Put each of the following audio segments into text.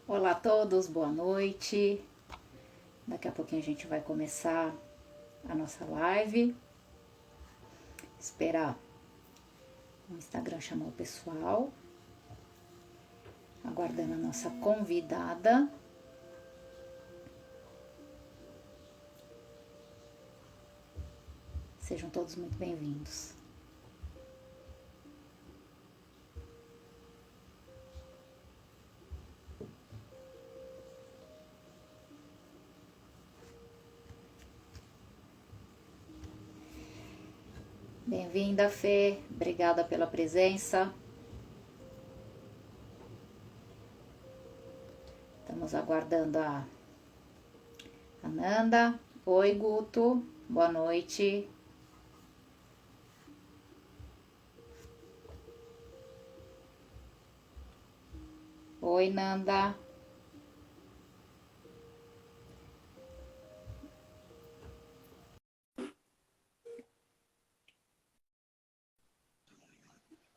Olá a todos, boa noite. Daqui a pouquinho a gente vai começar a nossa live. Esperar o Instagram chamar o pessoal. Aguardando a nossa convidada. Sejam todos muito bem-vindos. Bem-vinda, Fê. Obrigada pela presença. Estamos aguardando a Nanda. Oi, Guto. Boa noite. Oi, Nanda.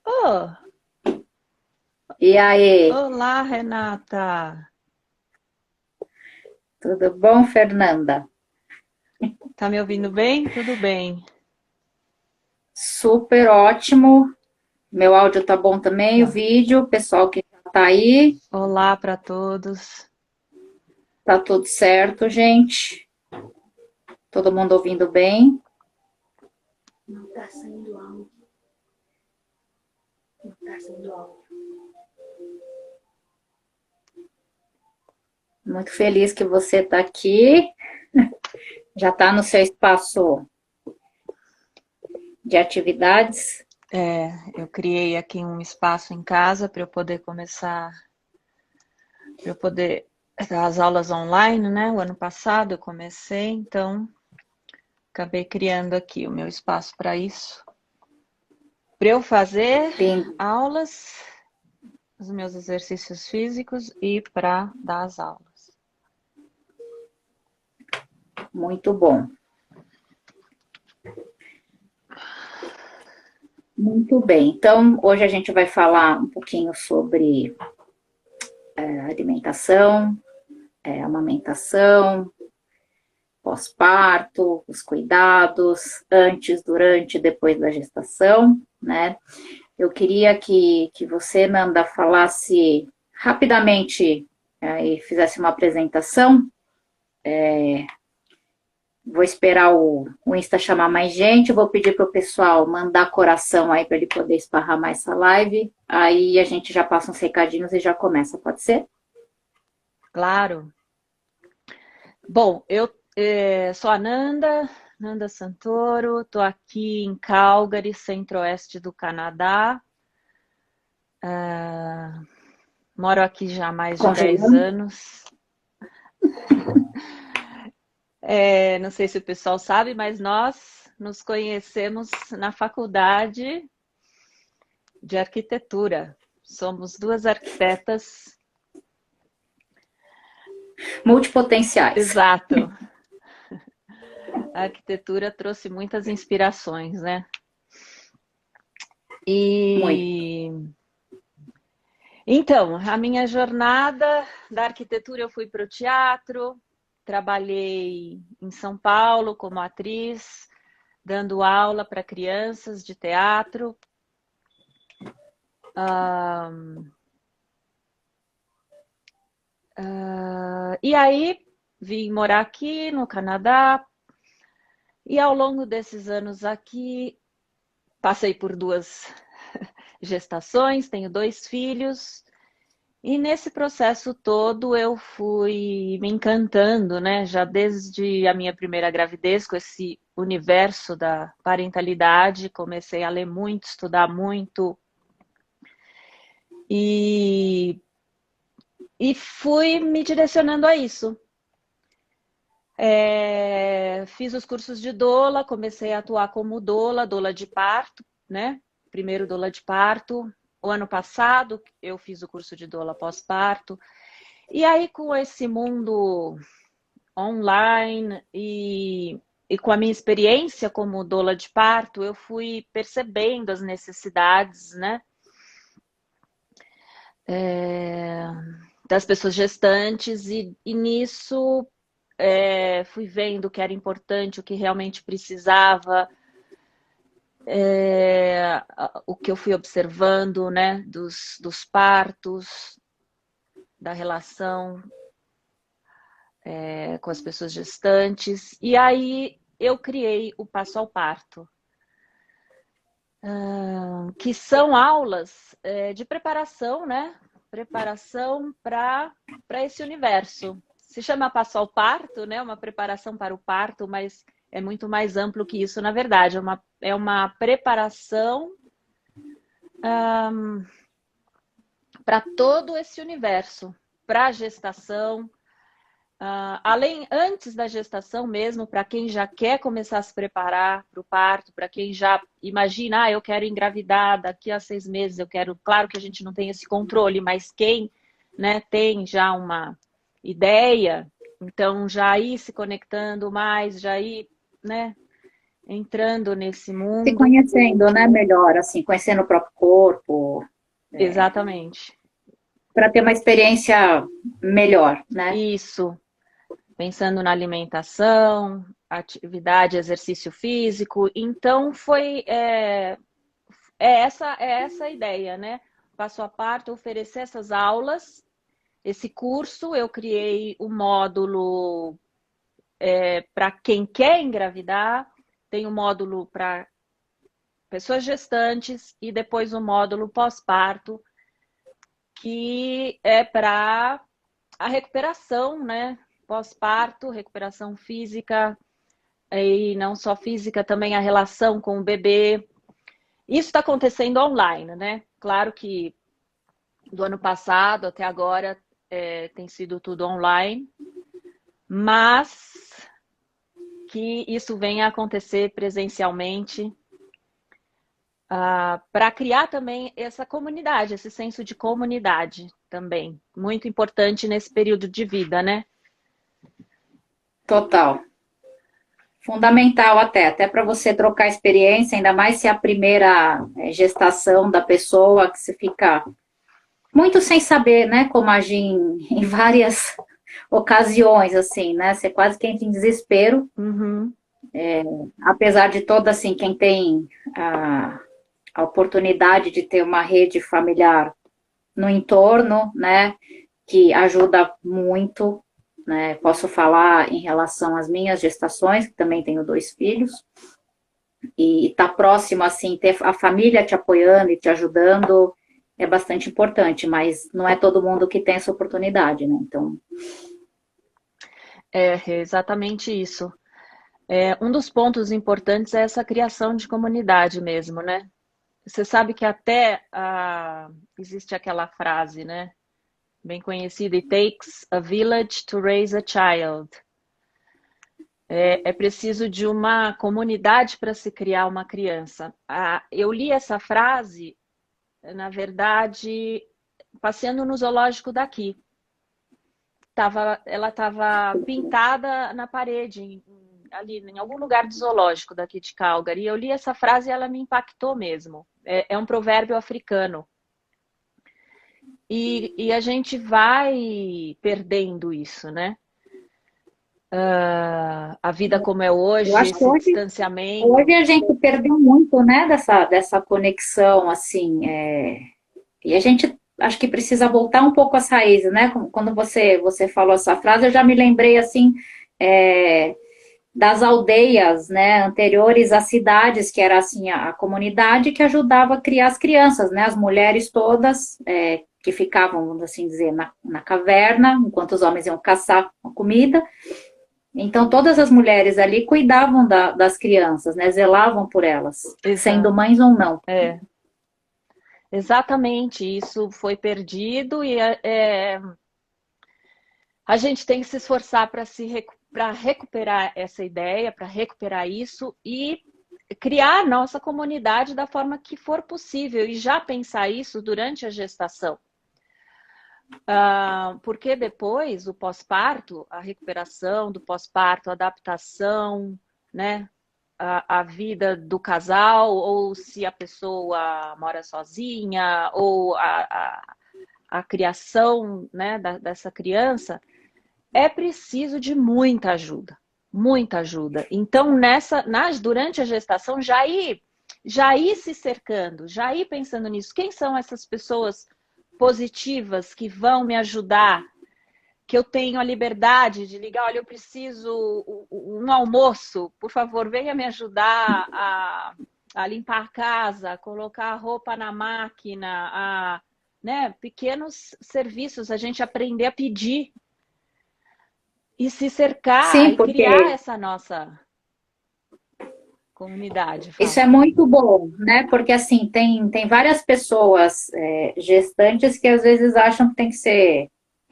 Oh, E aí? olá, Renata. Tudo bom, Fernanda? Tá me ouvindo bem? Tudo bem. Super ótimo. Meu áudio tá bom também, o Tá. vídeo, o pessoal que já tá aí, Olá para todos. tá tudo certo, gente? Todo mundo ouvindo bem? Não tá saindo áudio. Não tá saindo áudio. Muito feliz que você tá aqui. Já tá no seu espaço de atividades. Eu criei aqui um espaço em casa para eu poder dar as aulas online, né? O ano passado eu comecei, então acabei criando aqui o meu espaço para isso. Para eu fazer Bem, aulas, os meus exercícios físicos e para dar as aulas. muito bom. Muito bem. Então, hoje a gente vai falar um pouquinho sobre alimentação, amamentação, pós-parto, os cuidados antes, durante e depois da gestação, né? Eu queria que você, Nanda, falasse rapidamente e fizesse uma apresentação. Vou esperar o Insta chamar mais gente. Vou pedir para o pessoal mandar coração aí para ele poder esparrar mais essa live. Aí a gente já passa uns recadinhos e já começa, pode ser? Claro. Bom, eu sou a Nanda Santoro, estou aqui em Calgary, centro-oeste do Canadá. Moro aqui já há mais de 10 Congelando? anos. Não sei se o pessoal sabe, mas nós nos conhecemos na faculdade de arquitetura. Somos duas arquitetas. Multipotenciais. Exato. A arquitetura trouxe muitas inspirações, né? Muito. E Então, a minha jornada da arquitetura, eu fui para o teatro, trabalhei em São Paulo como atriz, dando aula para crianças de teatro. E aí vim morar aqui no Canadá, e ao longo desses anos aqui, passei por duas gestações, tenho dois filhos. E nesse processo todo eu fui me encantando, né? Já desde a minha primeira gravidez, com esse universo da parentalidade, comecei a ler muito, estudar muito e, e fui me direcionando a isso. Fiz os cursos de doula, comecei a atuar como doula de parto, né? Primeiro doula de parto. O ano passado eu fiz o curso de doula pós-parto. E aí, com esse mundo online e com a minha experiência como doula de parto, eu fui percebendo as necessidades, né? das pessoas gestantes, e nisso fui vendo o que era importante, o que realmente precisava, o que eu fui observando, né, dos partos, da relação com as pessoas gestantes. E aí eu criei o Passo ao Parto, que são aulas de preparação, né? Preparação para esse universo. Se chama Passo ao Parto, né? Uma preparação para o parto, mas é muito mais amplo que isso, na verdade. É uma preparação para todo esse universo, para a gestação, antes da gestação mesmo, para quem já quer começar a se preparar para o parto, para quem já imagina, eu quero engravidar daqui a 6 meses, eu quero, claro que a gente não tem esse controle, mas quem, né, tem já uma ideia, então já ir se conectando mais, já ir, né, entrando nesse Se mundo. conhecendo, né, melhor, assim, conhecendo o próprio corpo. Exatamente. Para ter uma experiência melhor, né? Isso. Pensando na alimentação, atividade, exercício físico. Então, essa a ideia, né? Passo a parto, oferecer essas aulas, esse curso. Eu criei o módulo para quem quer engravidar, tem o módulo para pessoas gestantes e depois o módulo pós-parto, que é para a recuperação, né? Pós-parto, recuperação física, e não só física, também a relação com o bebê. Isso está acontecendo online, né? Claro que do ano passado até agora tem sido tudo online, mas que isso venha a acontecer presencialmente, para criar também essa comunidade, esse senso de comunidade também. Muito importante nesse período de vida, né? Total. Fundamental até para você trocar experiência, ainda mais se é a primeira gestação da pessoa, que você fica muito sem saber, né, como agir em várias ocasiões, assim, né? Você quase que entra em desespero. Uhum. Apesar de toda, assim, quem tem a oportunidade de ter uma rede familiar no entorno, né, que ajuda muito, né? Posso falar em relação às minhas gestações, que também tenho 2 filhos, e estar próximo, assim, ter a família te apoiando e te ajudando é bastante importante, mas não é todo mundo que tem essa oportunidade, né? Então, É exatamente isso. Um dos pontos importantes é essa criação de comunidade mesmo, né? Você sabe que até existe aquela frase, né? Bem conhecida: It takes a village to raise a child. É preciso de uma comunidade para se criar uma criança. Eu li essa frase, na verdade, passeando no zoológico daqui. Ela estava pintada na parede, ali em algum lugar do zoológico daqui de Calgary. E eu li essa frase e ela me impactou mesmo. É um provérbio africano. E a gente vai perdendo isso, né? A vida como é eu hoje, acho que esse hoje distanciamento. a gente perdeu muito, né, dessa conexão, assim, e a gente acho que precisa voltar um pouco às raízes, né? Quando você falou essa frase, eu já me lembrei, assim, das aldeias, né, anteriores às cidades, que era, assim, a comunidade que ajudava a criar as crianças, né? As mulheres todas que ficavam, vamos assim dizer, na caverna, enquanto os homens iam caçar a comida. Então, todas as mulheres ali cuidavam das crianças, né? Zelavam por elas, sendo Exato. mães ou não. Exatamente, isso foi perdido e a gente tem que se esforçar para recuperar essa ideia, para recuperar isso e criar nossa comunidade da forma que for possível e já pensar isso durante a gestação. Porque depois, o pós-parto, a recuperação do pós-parto, a adaptação, né? A vida do casal, ou se a pessoa mora sozinha, ou a criação, né, dessa criança, é preciso de muita ajuda, muita ajuda. Então, durante a gestação, já ir se cercando, já ir pensando nisso. Quem são essas pessoas positivas que vão me ajudar? Que eu tenho a liberdade de ligar, olha, eu preciso um almoço, por favor, venha me ajudar a limpar a casa, a colocar a roupa na máquina, né, pequenos serviços, a gente aprender a pedir e se cercar Sim, e criar porque essa nossa comunidade, isso fala. é muito bom, né? Porque assim, tem várias pessoas gestantes que às vezes acham que tem que ser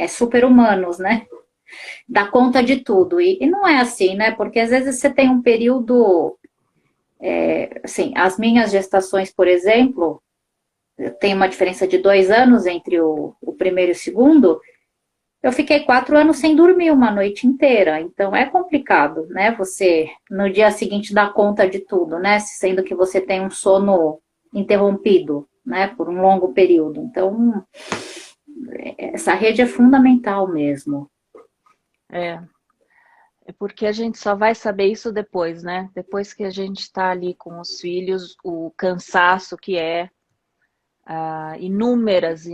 super-humanos, né? Dar conta de tudo. E não é assim, né? Porque às vezes você tem um período, assim, as minhas gestações, por exemplo, tem uma diferença de 2 anos entre o primeiro e o segundo. Eu fiquei 4 anos sem dormir uma noite inteira, então é complicado, né? Você no dia seguinte dar conta de tudo, né? Sendo que você tem um sono interrompido, né? Por um longo período. Então, essa rede é fundamental mesmo. É porque a gente só vai saber isso depois, né? Depois que a gente está ali com os filhos, o cansaço que é, inúmeras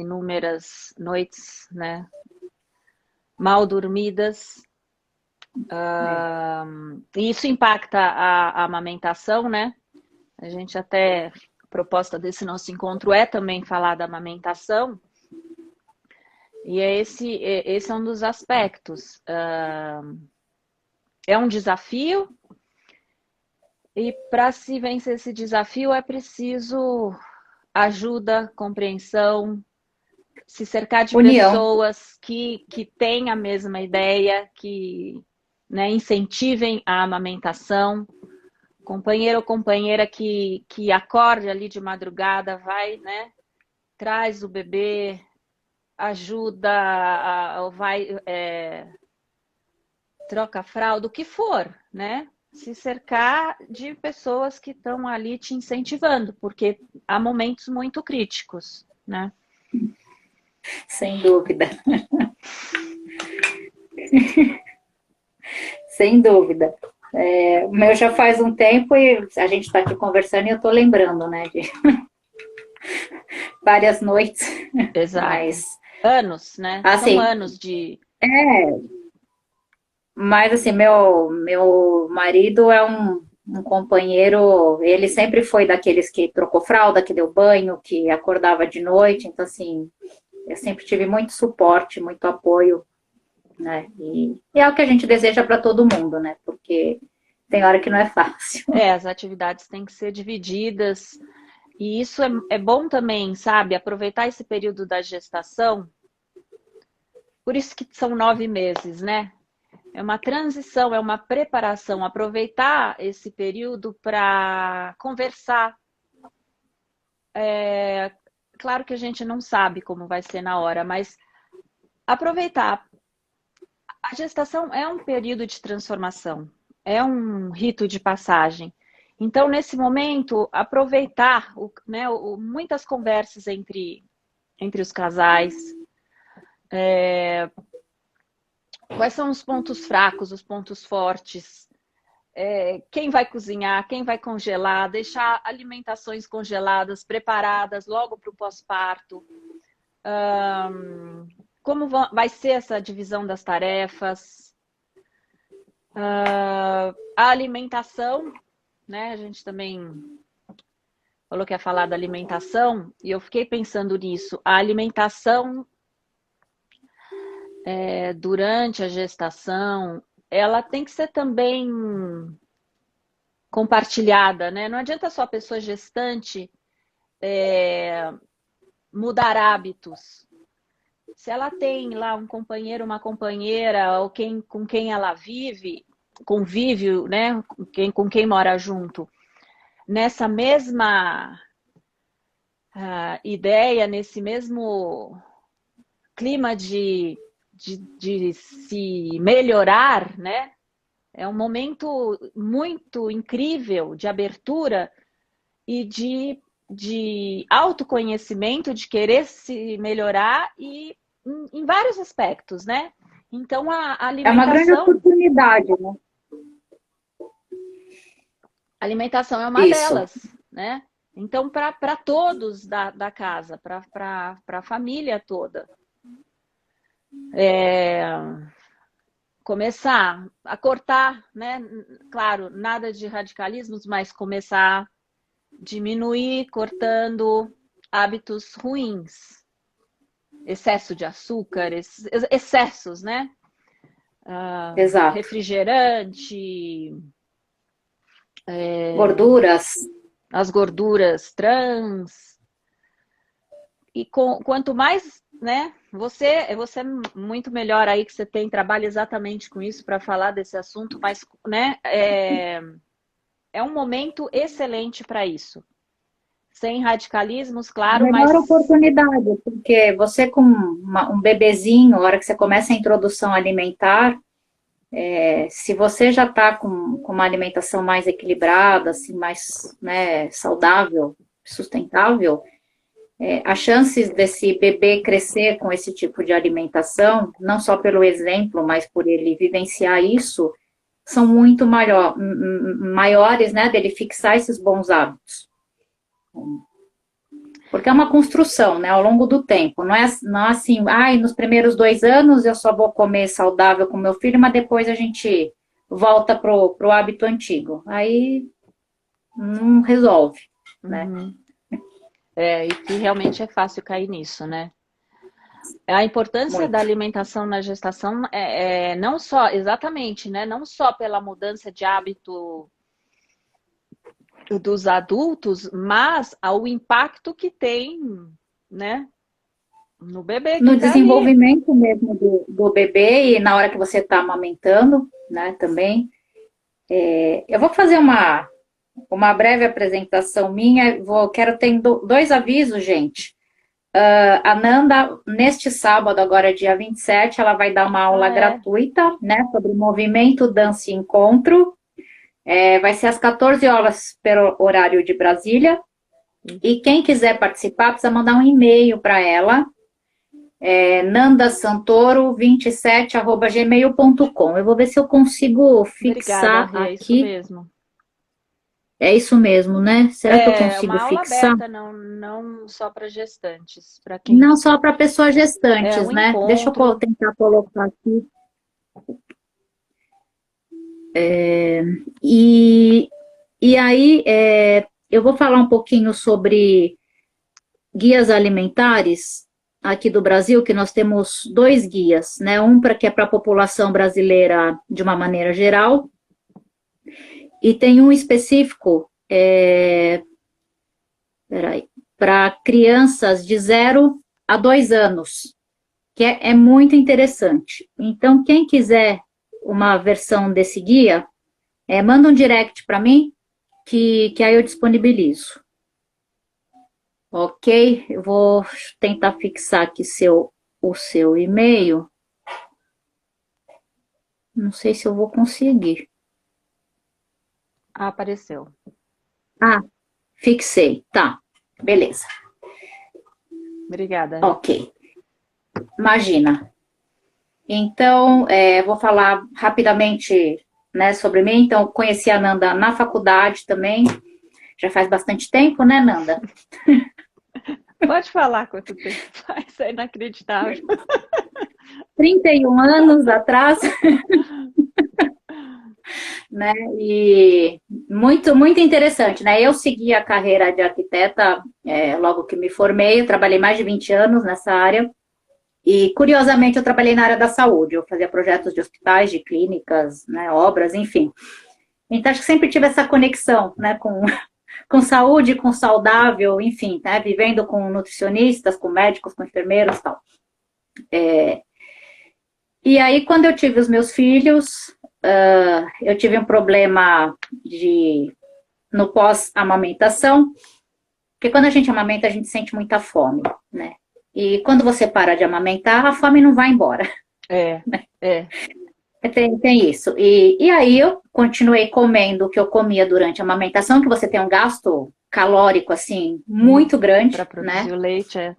noites, né? Mal dormidas. E isso impacta a amamentação, né? A gente até, a proposta desse nosso encontro é também falar da amamentação. E esse é um dos aspectos. É um desafio, e para se vencer esse desafio é preciso ajuda, compreensão, se cercar de União. pessoas que têm a mesma ideia, que, né, incentivem a amamentação. Companheiro ou companheira que acorde ali de madrugada, vai, né, traz o bebê, ajuda, vai, troca a fralda, o que for, né? Se cercar de pessoas que estão ali te incentivando, porque há momentos muito críticos, né? Sem dúvida. Sem dúvida. O meu já faz um tempo e a gente está aqui conversando e eu estou lembrando, né, de várias noites, Exato. mas Anos, né? São assim, anos de. mas assim, meu marido é um companheiro, ele sempre foi daqueles que trocou fralda, que deu banho, que acordava de noite, então assim, eu sempre tive muito suporte, muito apoio, né? E é o que a gente deseja para todo mundo, né? Porque tem hora que não é fácil. As atividades têm que ser divididas. E isso é bom também, sabe? Aproveitar esse período da gestação. Por isso que são 9 meses, né? É uma transição, é uma preparação. Aproveitar esse período para conversar. Claro que a gente não sabe como vai ser na hora, mas aproveitar. A gestação é um período de transformação, é um rito de passagem. Então, nesse momento, aproveitar, né, muitas conversas entre os casais. Quais são os pontos fracos, os pontos fortes? Quem vai cozinhar, quem vai congelar, deixar alimentações congeladas, preparadas logo para o pós-parto. Como vai ser essa divisão das tarefas? A alimentação, né? A gente também falou que ia falar da alimentação, e eu fiquei pensando nisso. A alimentação durante a gestação, ela tem que ser também compartilhada, né? Não adianta só a pessoa gestante mudar hábitos. Se ela tem lá um companheiro, uma companheira, ou com quem ela convive, né? Com quem mora junto, nessa mesma ideia, nesse mesmo clima de se melhorar, né? É um momento muito incrível de abertura e de de autoconhecimento, de querer se melhorar e em vários aspectos, né? Então, a É uma grande alimentação, oportunidade, né? a alimentação é uma Isso. delas, né? Então, para todos da casa, para a família toda. Começar a cortar, né? Claro, nada de radicalismos, mas começar a diminuir, cortando hábitos ruins. Excesso de açúcar, excessos, né? Exato. Refrigerante, Gorduras. as gorduras trans. E quanto mais, né? Você é muito melhor aí que você trabalha exatamente com isso para falar desse assunto, mas, né? É um momento excelente para isso. Sem radicalismos, A claro, melhor mas oportunidade, porque você com um bebezinho, a hora que você começa a introdução alimentar, se você já está com uma alimentação mais equilibrada, assim, mais, né, saudável, sustentável, as chances desse bebê crescer com esse tipo de alimentação, não só pelo exemplo, mas por ele vivenciar isso, são muito maiores, né, dele fixar esses bons hábitos. Porque é uma construção, né, ao longo do tempo. Não é assim, nos primeiros 2 anos eu só vou comer saudável com meu filho, mas depois a gente volta pro hábito antigo. Aí não resolve, né? E que realmente é fácil cair nisso, né? A importância Muito. da alimentação na gestação é não só, exatamente, né? Não só pela mudança de hábito dos adultos, mas ao impacto que tem, né? No bebê que No tá ali. desenvolvimento mesmo do bebê e na hora que você está amamentando, né, também. Eu vou fazer uma breve apresentação minha. Quero ter 2 avisos, gente. A Nanda, neste sábado, agora dia 27, ela vai dar uma aula gratuita, né, sobre movimento, dança e encontro. Vai ser às 14 horas pelo horário de Brasília. E quem quiser participar, precisa mandar um e-mail para ela, nandasantoro27@gmail.com. Eu vou ver se eu consigo fixar Obrigada, é isso aqui. mesmo. É isso mesmo, né? Será que eu É consigo uma aula fixar? aberta, não só para gestantes, para quem Não só para pessoas é gestantes, um né? Deixa eu encontro. tentar colocar aqui. E aí, eu vou falar um pouquinho sobre guias alimentares aqui do Brasil, que nós temos 2 guias, né? Um que é para a população brasileira de uma maneira geral, e tem um específico para crianças de 0 a 2 anos, que é muito interessante. Então, quem quiser uma versão desse guia, manda um direct para mim, que aí eu disponibilizo. Ok? Eu vou tentar fixar aqui o seu e-mail. Não sei se eu vou conseguir. Apareceu. Fixei. Tá. Beleza. Obrigada. Ok. Imagina. Então, vou falar rapidamente, né, sobre mim. Então, conheci a Nanda na faculdade também. Já faz bastante tempo, né, Nanda? Pode falar quanto tempo faz, é inacreditável. 31 anos atrás. Né? E muito, muito interessante, né? Eu segui a carreira de arquiteta logo que me formei, eu trabalhei mais de 20 anos nessa área. E, curiosamente, eu trabalhei na área da saúde. Eu fazia projetos de hospitais, de clínicas, né, obras, enfim. Então, acho que sempre tive essa conexão, né, com saúde, com saudável, enfim, né, vivendo com nutricionistas, com médicos, com enfermeiros e tal. E aí, quando eu tive os meus filhos, eu tive um problema no pós-amamentação, porque quando a gente amamenta, a gente sente muita fome, né? E quando você para de amamentar, a fome não vai embora. É. Tem isso. E aí eu continuei comendo o que eu comia durante a amamentação, que você tem um gasto calórico, assim, muito grande, Para produzir né? o leite, é.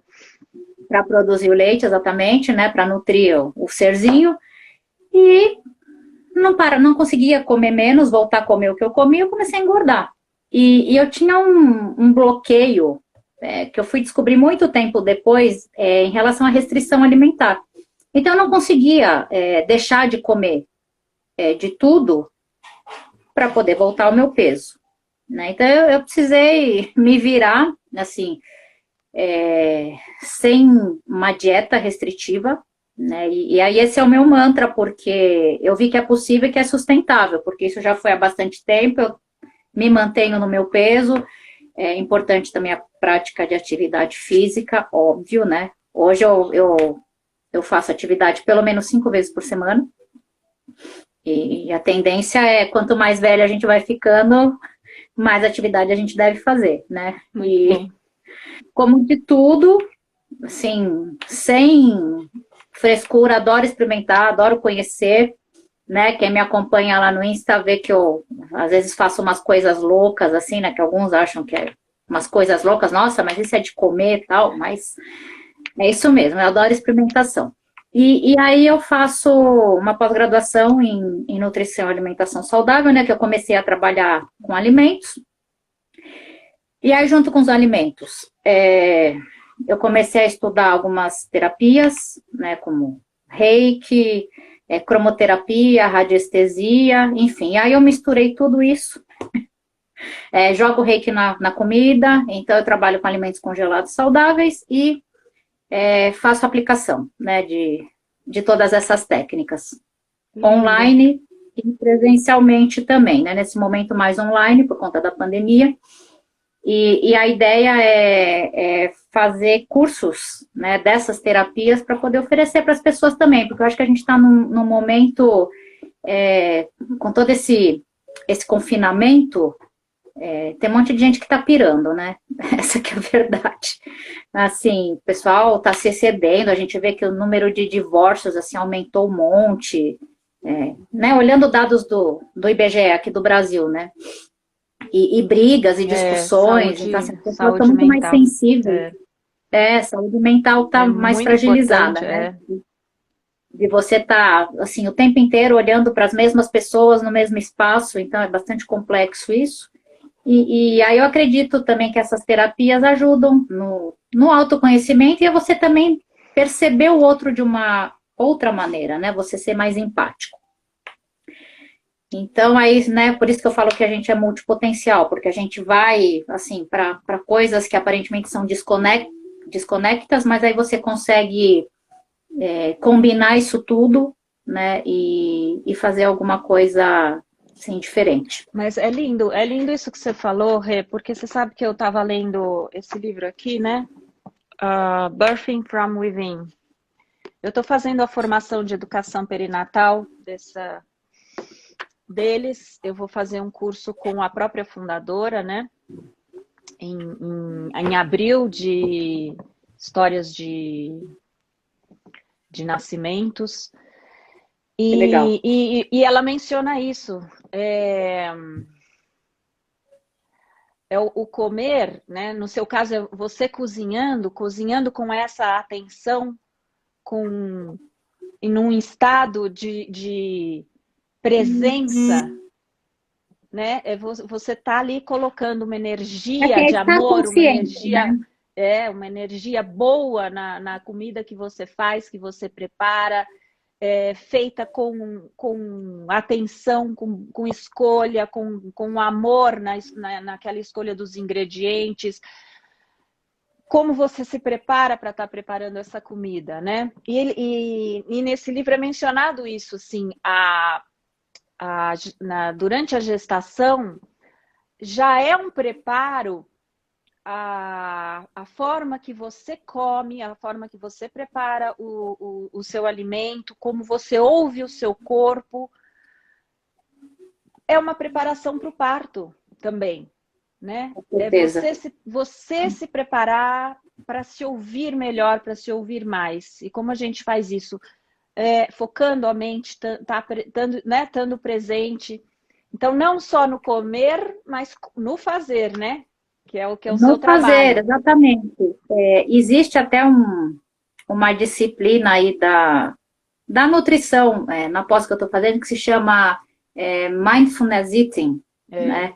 Para produzir o leite, exatamente, né? Para nutrir o serzinho. E não conseguia comer menos, voltar a comer o que eu comia, eu comecei a engordar. E eu tinha um bloqueio, que eu fui descobrir muito tempo depois, em relação à restrição alimentar. Então, eu não conseguia deixar de comer de tudo para poder voltar ao meu peso. Né? Então, eu precisei me virar, assim, sem uma dieta restritiva, né? E aí esse é o meu mantra, porque eu vi que é possível e que é sustentável, porque isso já foi há bastante tempo, eu me mantenho no meu peso, é importante também a prática de atividade física, óbvio, né? Hoje eu faço atividade pelo menos 5 vezes por semana, e a tendência é, quanto mais velha a gente vai ficando, mais atividade a gente deve fazer, né? Muito E bom. como de tudo, assim, sem frescura, adoro experimentar, adoro conhecer, né? Quem me acompanha lá no Insta vê que eu às vezes faço umas coisas loucas, assim, né? Que alguns acham que é umas coisas loucas, nossa, mas isso é de comer e tal, mas é isso mesmo, eu adoro experimentação. E aí eu faço uma pós-graduação em nutrição e alimentação saudável, né? Que eu comecei a trabalhar com alimentos. E aí, junto com os alimentos, eu comecei a estudar algumas terapias, né, como reiki, cromoterapia, radiestesia, enfim. Aí eu misturei tudo isso, jogo reiki na comida, então eu trabalho com alimentos congelados saudáveis e faço aplicação, né, de todas essas técnicas, Lindo. online e presencialmente também, né, nesse momento mais online, por conta da pandemia. E a ideia é fazer cursos, né, dessas terapias para poder oferecer para as pessoas também, porque eu acho que a gente está num momento, com todo esse confinamento, tem um monte de gente que está pirando, né? Essa que é a verdade. Assim, o pessoal está se excedendo, a gente vê que o número de divórcios assim, aumentou um monte, né? Olhando dados do IBGE aqui do Brasil, né? E brigas e discussões, então assim, as pessoas estão Saúde muito mais mental. sensíveis. É, A saúde mental está é mais muito fragilizada, importante, né? é. De você estar, assim, o tempo inteiro olhando para as mesmas pessoas no mesmo espaço, então é bastante complexo isso. E aí eu acredito também que essas terapias ajudam no autoconhecimento e a você também perceber o outro de uma outra maneira, né? Você ser mais empático. Então, aí, né, por isso que eu falo que a gente é multipotencial, porque a gente vai, assim, para coisas que aparentemente são desconectas, mas aí você consegue combinar isso tudo, né, e fazer alguma coisa, assim, diferente. Mas é lindo isso que você falou, Rê, porque você sabe que eu estava lendo esse livro aqui, né? Birthing from Within. Eu estou fazendo a formação de educação perinatal deles. Eu vou fazer um curso com a própria fundadora, né? Em abril, de histórias de nascimentos. Que legal. E ela menciona isso. O comer, né? No seu caso, é você cozinhando com essa atenção, em um estado de presença, né? Você tá ali colocando uma É que energia é de estar amor, consciente, né? uma energia boa na comida que você faz, que você prepara, feita com atenção, com escolha, com amor naquela escolha dos ingredientes. Como você se prepara para estar preparando essa comida, né? E nesse livro é mencionado isso, assim, durante a gestação já é um preparo a forma que você come, a forma que você prepara o seu alimento, como você ouve o seu corpo, é uma preparação para o parto também, né? Com É certeza. você se preparar para se ouvir melhor, para se ouvir mais. E como a gente faz isso focando a mente, né, estando presente. Então, não só no comer, mas no fazer, né? Que é o seu No fazer, trabalho. exatamente. Existe até uma disciplina aí da nutrição, na pós que eu estou fazendo, que se chama Mindfulness Eating, né?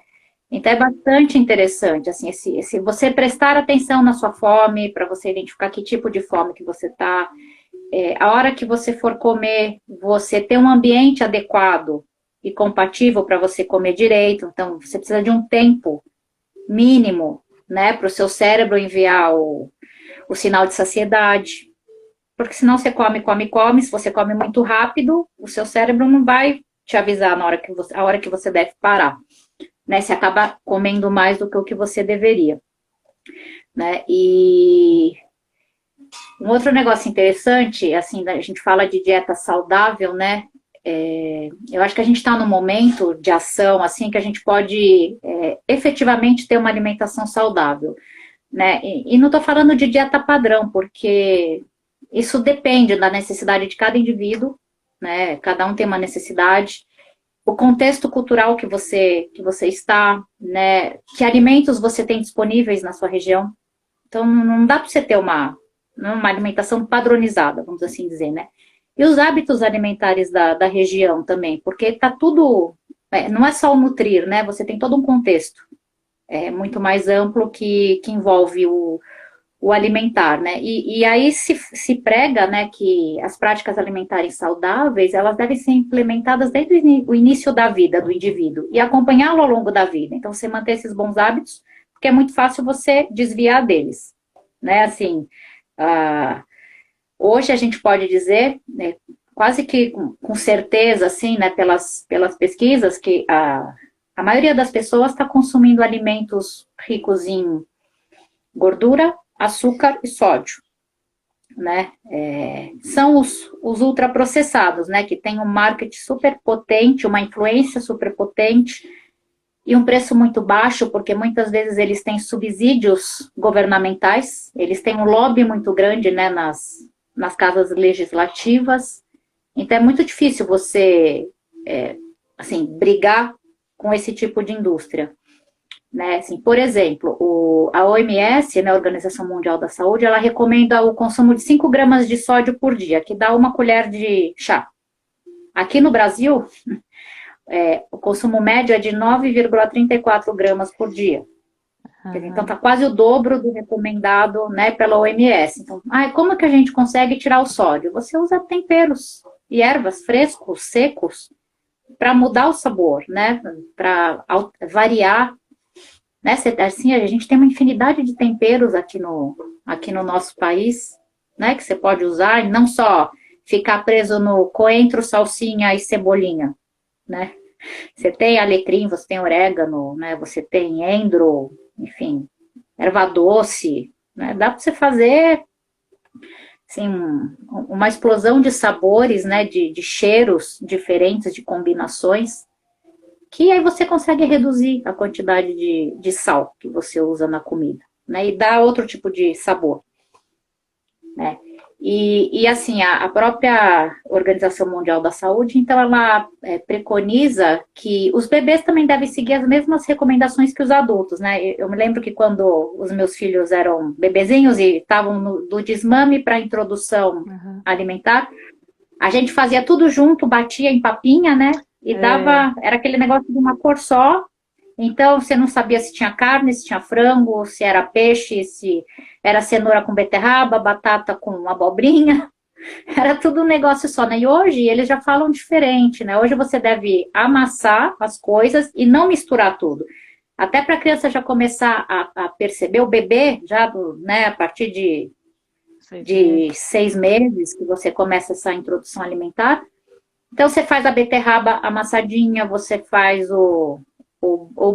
Então é bastante interessante, assim, esse você prestar atenção na sua fome, para você identificar que tipo de fome que você está. A hora que você for comer, você ter um ambiente adequado e compatível para você comer direito. Então, você precisa de um tempo mínimo, né, para o seu cérebro enviar o sinal de saciedade. Porque senão você come, come, come. Se você come muito rápido, o seu cérebro não vai te avisar na hora a hora que você deve parar. Né? Você acaba comendo mais do que o que você deveria. Né? E um outro negócio interessante, assim, a gente fala de dieta saudável, né? Eu acho que a gente está num momento de ação, assim, que a gente pode efetivamente ter uma alimentação saudável, né? E não estou falando de dieta padrão, porque isso depende da necessidade de cada indivíduo, né? Cada um tem uma necessidade, o contexto cultural que você está, né? Que alimentos você tem disponíveis na sua região. Então, não dá para você ter uma alimentação padronizada, vamos assim dizer, né? E os hábitos alimentares da região também, porque tá tudo, não é só o nutrir, né? Você tem todo um contexto muito mais amplo que envolve o alimentar, né? E aí se prega, né, que as práticas alimentares saudáveis, elas devem ser implementadas desde o início da vida do indivíduo e acompanhá-lo ao longo da vida. Então, você manter esses bons hábitos, porque é muito fácil você desviar deles, né? Assim, hoje a gente pode dizer, né, quase que com certeza, assim, né, pelas pesquisas, que a maioria das pessoas está consumindo alimentos ricos em gordura, açúcar e sódio, né? São os ultraprocessados, né, que tem um marketing super potente, uma influência super potente e um preço muito baixo, porque muitas vezes eles têm subsídios governamentais, eles têm um lobby muito grande, né, nas casas legislativas. Então é muito difícil você, assim, brigar com esse tipo de indústria. Né? Assim, por exemplo, a OMS, né, a Organização Mundial da Saúde, ela recomenda o consumo de 5 gramas de sódio por dia, que dá uma colher de chá. Aqui no Brasil, o consumo médio é de 9,34 gramas por dia. Então, está quase o dobro do recomendado, né, pela OMS. Então, como que a gente consegue tirar o sódio? Você usa temperos e ervas frescos, secos, para mudar o sabor, né, para variar. Né, assim, a gente tem uma infinidade de temperos aqui no nosso país, né, que você pode usar, e não só ficar preso no coentro, salsinha e cebolinha, né? Você tem alecrim, você tem orégano, né? Você tem endro, enfim, erva doce, né? Dá para você fazer, assim, uma explosão de sabores, né? De cheiros diferentes, de combinações, que aí você consegue reduzir a quantidade de sal que você usa na comida, né? E dá outro tipo de sabor, né? E assim, a própria Organização Mundial da Saúde, então, ela preconiza que os bebês também devem seguir as mesmas recomendações que os adultos, né? Eu me lembro que quando os meus filhos eram bebezinhos e estavam do desmame para a introdução alimentar, a gente fazia tudo junto, batia em papinha, né? E dava, era aquele negócio de uma cor só. Então, você não sabia se tinha carne, se tinha frango, se era peixe, se era cenoura com beterraba, batata com abobrinha. Era tudo um negócio só, né? E hoje eles já falam diferente, né? Hoje você deve amassar as coisas e não misturar tudo. Até para a criança já começar a perceber, o bebê, já né, a partir de 6 meses, que você começa essa introdução alimentar. Então, você faz a beterraba amassadinha, você faz o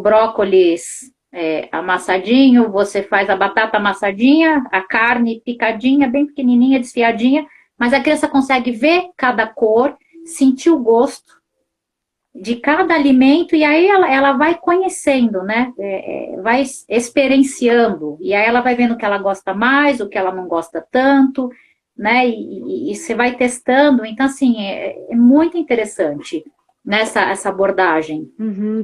brócolis amassadinho, você faz a batata amassadinha, a carne picadinha, bem pequenininha, desfiadinha, mas a criança consegue ver cada cor, sentir o gosto de cada alimento, e aí ela vai conhecendo, né? Vai experienciando, e aí ela vai vendo o que ela gosta mais, o que ela não gosta tanto, né? E você vai testando. Então, assim, é muito interessante nessa essa abordagem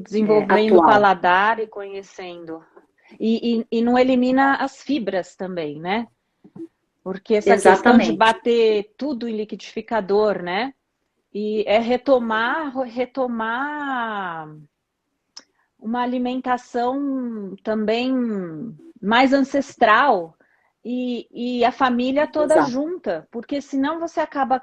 Desenvolvendo o atual. paladar e conhecendo. E não elimina as fibras também, né? Porque essa questão de Exatamente. bater tudo em liquidificador, né? E é retomar uma alimentação também mais ancestral e a família toda Exato. junta, porque senão você acaba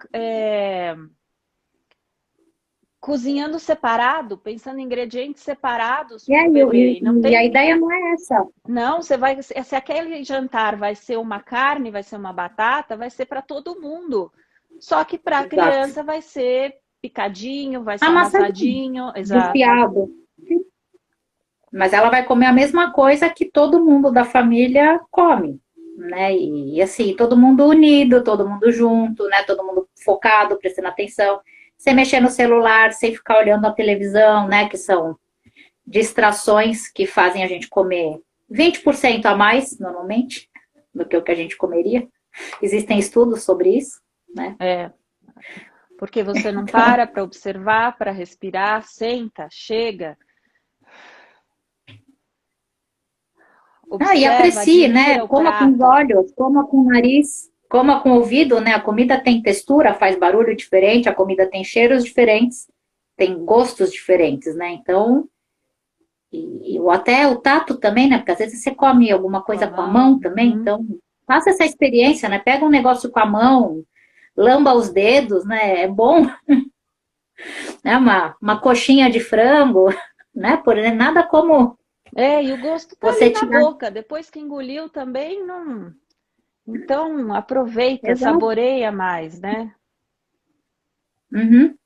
cozinhando separado, pensando em ingredientes separados E, para o aí, bebê. E não e a tem. ideia não é essa. Não, você vai. Se aquele jantar vai ser uma carne, vai ser uma batata, vai ser para todo mundo. Só que para a Exato. criança vai ser picadinho, vai ser Amassadinho, amassadinho, exato. desfiado. Mas ela vai comer a mesma coisa que todo mundo da família come, né? E assim, todo mundo unido, todo mundo junto, né? Todo mundo focado, prestando atenção, sem mexer no celular, sem ficar olhando a televisão, né? Que são distrações que fazem a gente comer 20% a mais, normalmente, do que o que a gente comeria. Existem estudos sobre isso, né? É, porque você não Então, para observar, para respirar, senta, chega, e observa, aprecie, né? admira o Coma com os prato. olhos, coma com o nariz, coma com o ouvido, né? A comida tem textura, faz barulho diferente, a comida tem cheiros diferentes, tem gostos diferentes, né? Então, ou até o tato também, né? Porque às vezes você come alguma Com a coisa com a mão. mão também, Uhum. então faça essa experiência, né? Pega um negócio com a mão, lamba os dedos, né? É bom, né? Uma coxinha de frango, né? Por nada como É, e o gosto tá ali você na tirar. boca. Depois que engoliu também não. Então aproveita, Exato. saboreia mais, né? Uhum,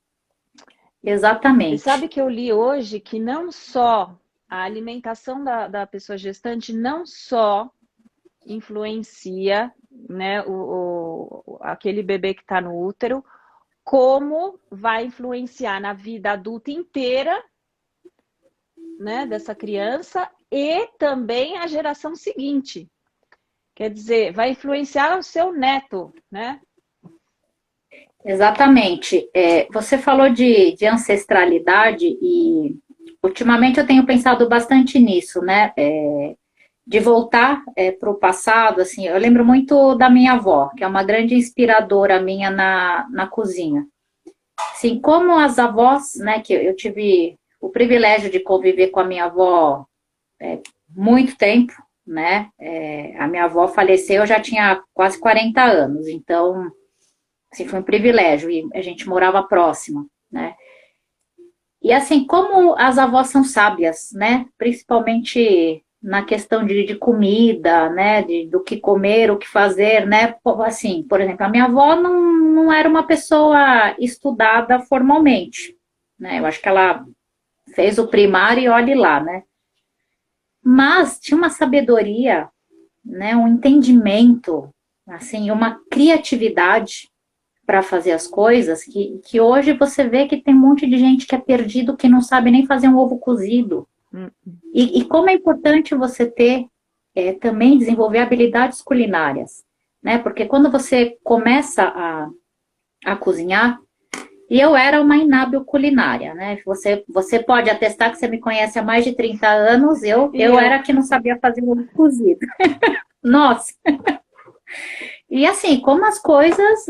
E sabe exatamente. que eu li hoje que não só a alimentação da pessoa gestante não só influencia, né, aquele bebê que está no útero, como vai influenciar na vida adulta inteira, né, dessa criança e também a geração seguinte. Quer dizer, vai influenciar o seu neto, né? Exatamente. Você falou de ancestralidade e ultimamente eu tenho pensado bastante nisso, né? De voltar para o passado, assim, eu lembro muito da minha avó, que é uma grande inspiradora minha na cozinha. Assim, como as avós, né, que eu tive o privilégio de conviver com a minha avó muito tempo, né? A minha avó faleceu, eu já tinha quase 40 anos, então, assim, foi um privilégio e a gente morava próxima, né? E assim, como as avós são sábias, né? Principalmente na questão de comida, né? Do que comer, o que fazer, né? Assim, por exemplo, a minha avó não era uma pessoa estudada formalmente, né? Eu acho que ela fez o primário e olhe lá, né? Mas tinha uma sabedoria, né? Um entendimento, assim, uma criatividade para fazer as coisas, que hoje você vê que tem um monte de gente que é perdido, que não sabe nem fazer um ovo cozido. Hum. E como é importante você ter também desenvolver habilidades culinárias, né? Porque quando você começa a cozinhar, e eu era uma inábil culinária, né? Você pode atestar que você me conhece há mais de 30 anos, E eu eu, era que não sabia fazer um ovo cozido. Nossa! E assim, como as coisas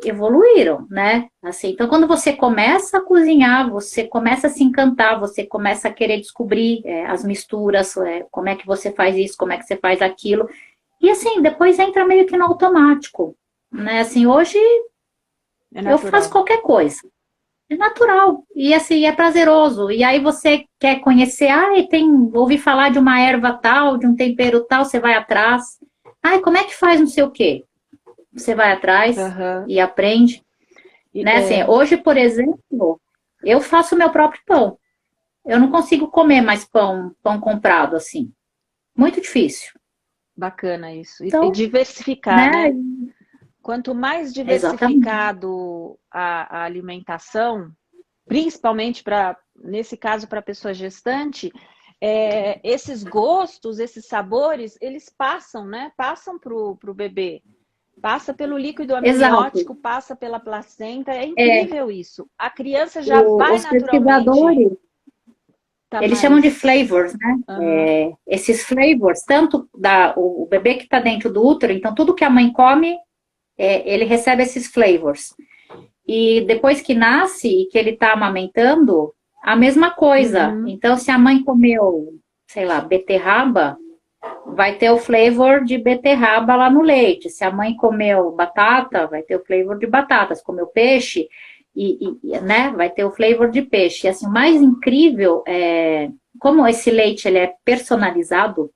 evoluíram, né? Assim, então, quando você começa a cozinhar, você começa a se encantar, você começa a querer descobrir as misturas, como é que você faz isso, como é que você faz aquilo. E assim, depois entra meio que no automático, né? Assim, hoje é eu faço natural. qualquer coisa. É natural. E assim, é prazeroso. E aí você quer conhecer, ouvi falar de uma erva tal, de um tempero tal, você vai atrás. Como é que faz não sei o quê? Você vai atrás Aham. e aprende, né? Assim, É hoje, por exemplo, eu faço meu próprio pão. Eu não consigo comer mais pão comprado assim. Muito difícil. bacana isso. E Então, diversificar, né? né? Quanto mais Exatamente. diversificado a alimentação, principalmente para, nesse caso, para a pessoa gestante, esses gostos, esses sabores, eles passam, né? Passam para o bebê. Passa pelo líquido Exato. amniótico, passa pela placenta, é incrível isso. A criança já vai Os naturalmente pesquisadores, tá eles chamam de mais... flavors, né? Aham. Esses flavors, tanto o bebê que está dentro do útero, então tudo que a mãe come, ele recebe esses flavors. E depois que nasce e que ele está amamentando, a mesma coisa. Uhum. Então, se a mãe comeu, sei lá, beterraba, vai ter o flavor de beterraba lá no leite. Se a mãe comeu batata, vai ter o flavor de batata. Se comeu peixe, né, vai ter o flavor de peixe. E assim, o mais incrível é como esse leite ele é personalizado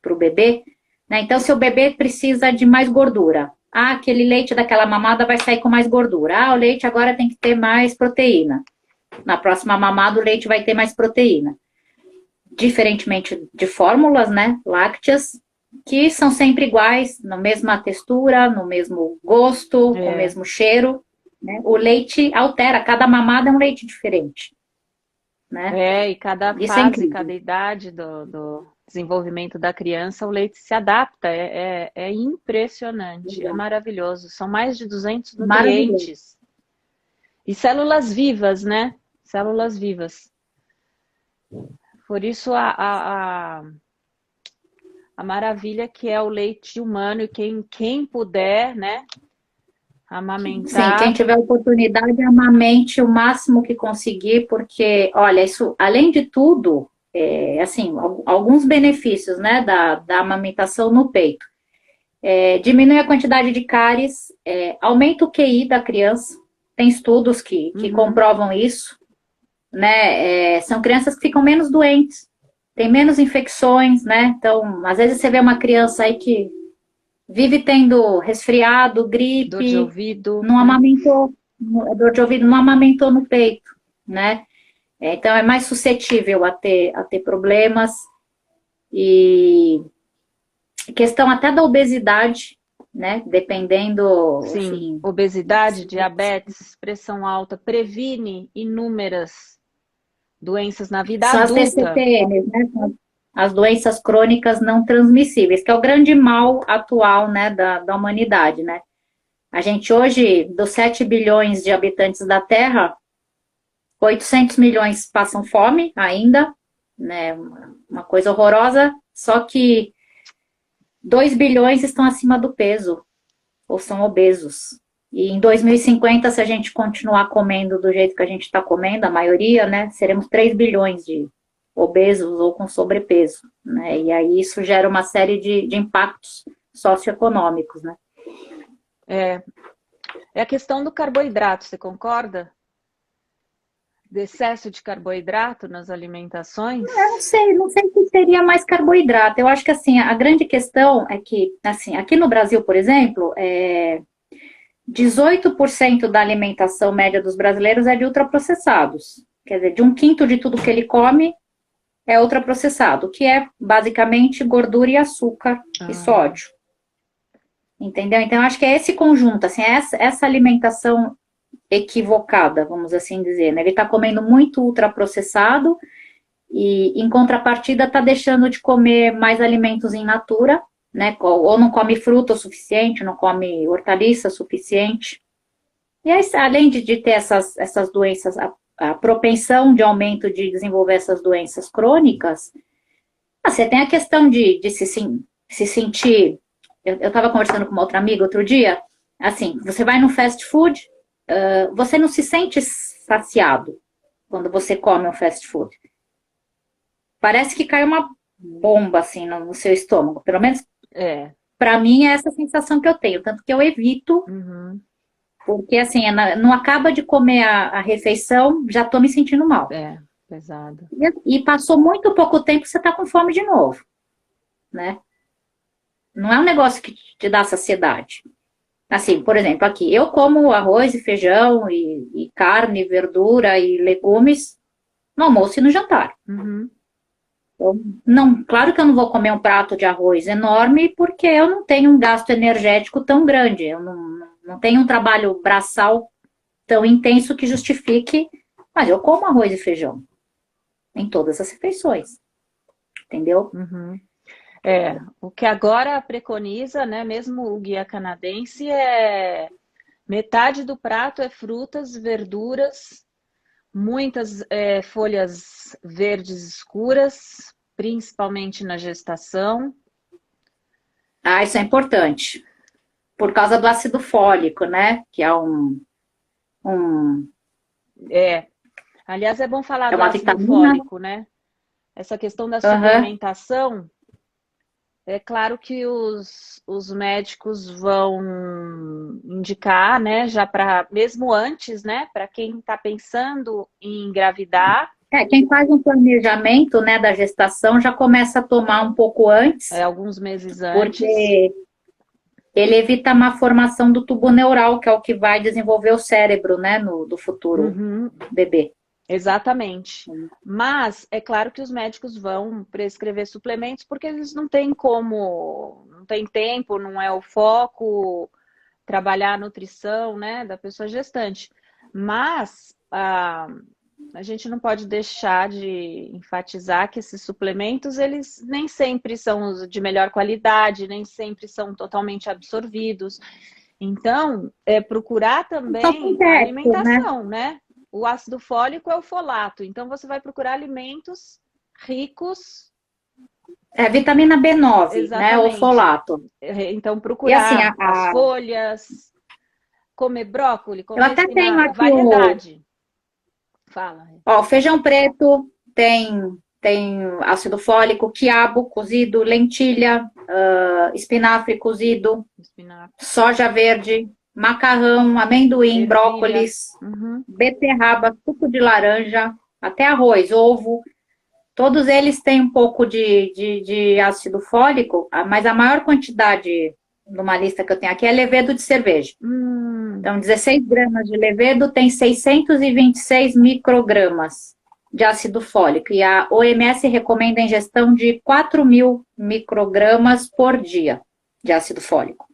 para o bebê, né? Então, se o bebê precisa de mais gordura, aquele leite daquela mamada vai sair com mais gordura. O leite agora tem que ter mais proteína. Na próxima mamada, o leite vai ter mais proteína. Diferentemente de fórmulas, né, lácteas, que são sempre iguais, na mesma textura, no mesmo gosto, com o mesmo cheiro, né? O leite altera, cada mamada é um leite diferente, né? E cada Isso é fase, incrível. cada idade do desenvolvimento da criança, o leite se adapta. É impressionante, é maravilhoso. São mais de 200 Maravilhoso. nutrientes. E células vivas, né? Células vivas. Por isso a maravilha que é o leite humano e quem puder, né, Sim, quem amamentar. tiver oportunidade, amamente o máximo que conseguir, porque, olha, isso, além de tudo, assim, alguns benefícios, né, da amamentação no peito. Diminui a quantidade de cáries, aumenta o QI da criança, tem estudos que Uhum. comprovam isso, né, são crianças que ficam menos doentes, tem menos infecções, né, então, às vezes você vê uma criança aí que vive tendo resfriado, Dor de gripe, ouvido, não né? amamentou, dor de ouvido, não amamentou no peito, né? Então é mais suscetível a ter problemas e questão até da obesidade, né? Dependendo, Sim, assim, obesidade, diabetes, pressão alta, previne inúmeras doenças na vida são as adulta. DCTMs, né? São as doenças crônicas não transmissíveis, que é o grande mal atual, né, da humanidade, né? A gente hoje, dos 7 bilhões de habitantes da Terra, 800 milhões passam fome ainda, né? Uma coisa horrorosa, só que 2 bilhões estão acima do peso, ou são obesos. E em 2050, se a gente continuar comendo do jeito que a gente está comendo, a maioria, né, seremos 3 bilhões de obesos ou com sobrepeso, né? E aí isso gera uma série de impactos socioeconômicos, né? É, é a questão do carboidrato, você concorda? Do excesso de carboidrato nas alimentações? Não sei o que seria mais carboidrato. Eu acho que assim, a grande questão é que, assim, aqui no Brasil, por exemplo, 18% da alimentação média dos brasileiros é de ultraprocessados. Quer dizer, de um quinto de tudo que ele come é ultraprocessado, que é basicamente gordura e açúcar e Ah, sódio. Entendeu? Então, eu acho que é esse conjunto, assim, essa alimentação equivocada, vamos assim dizer, né? Ele está comendo muito ultraprocessado e, em contrapartida, está deixando de comer mais alimentos in natura, né? Ou não come fruta o suficiente, não come hortaliça o suficiente. E aí, além de ter essas doenças, a propensão de aumento de desenvolver essas doenças crônicas, você tem a questão de se sentir. Eu estava conversando com uma outra amiga outro dia, assim, você vai no fast food, você não se sente saciado quando você come um fast food. Parece que cai uma bomba assim no seu estômago. Pelo menos é. para mim é essa sensação que eu tenho, tanto que eu evito, Uhum, porque assim, não acaba de comer a refeição, já estou me sentindo mal. pesado. E passou muito pouco tempo, você está com fome de novo, né? Não é um negócio que te dá saciedade. Assim, por exemplo, aqui, eu como arroz e feijão e carne, verdura e legumes no almoço e no jantar. Uhum, Não, claro que eu não vou comer um prato de arroz enorme porque eu não tenho um gasto energético tão grande. Eu não tenho um trabalho braçal tão intenso que justifique, mas eu como arroz e feijão em todas as refeições, entendeu? uhum. O que agora preconiza, né, mesmo o guia canadense, é metade do prato é frutas, verduras, muitas folhas verdes escuras, principalmente na gestação. Ah, isso é importante. Por causa do ácido fólico, né? Que é um Aliás, é bom falar é do uma ácido vitamina. fólico, né? Essa questão da Aham. suplementação, é claro que os médicos vão indicar, né, já para, mesmo antes, né, para quem está pensando em engravidar, Quem faz um planejamento, né, da gestação já começa a tomar um pouco antes, alguns meses antes. porque ele evita a má formação do tubo neural, que é o que vai desenvolver o cérebro, né, do futuro Uhum, bebê. exatamente. Mas é claro que os médicos vão prescrever suplementos porque eles não têm como, não tem tempo, não é o foco trabalhar a nutrição, né, da pessoa gestante. Mas a gente não pode deixar de enfatizar que esses suplementos, eles nem sempre são de melhor qualidade, nem sempre são totalmente absorvidos. Então, procurar Só também a sintético, né? alimentação, né? O ácido fólico é o folato, então você vai procurar alimentos ricos, É vitamina B9, né, ou exatamente. folato. Então, E assim, procurar as folhas, comer brócolis, eu comer até tenho espinafre, aqui o, variedade. Fala. ó, o feijão preto, tem ácido fólico, quiabo cozido, lentilha, espinafre cozido, Espinafre, soja verde, macarrão, amendoim, ervilha. brócolis, Uhum. beterraba, suco de laranja, até arroz, ovo. Todos eles têm um pouco de ácido fólico, mas a maior quantidade numa lista que eu tenho aqui é levedo de cerveja. Então, 16 gramas de levedo tem 626 microgramas de ácido fólico. E a OMS recomenda a ingestão de 4.000 microgramas por dia de ácido fólico.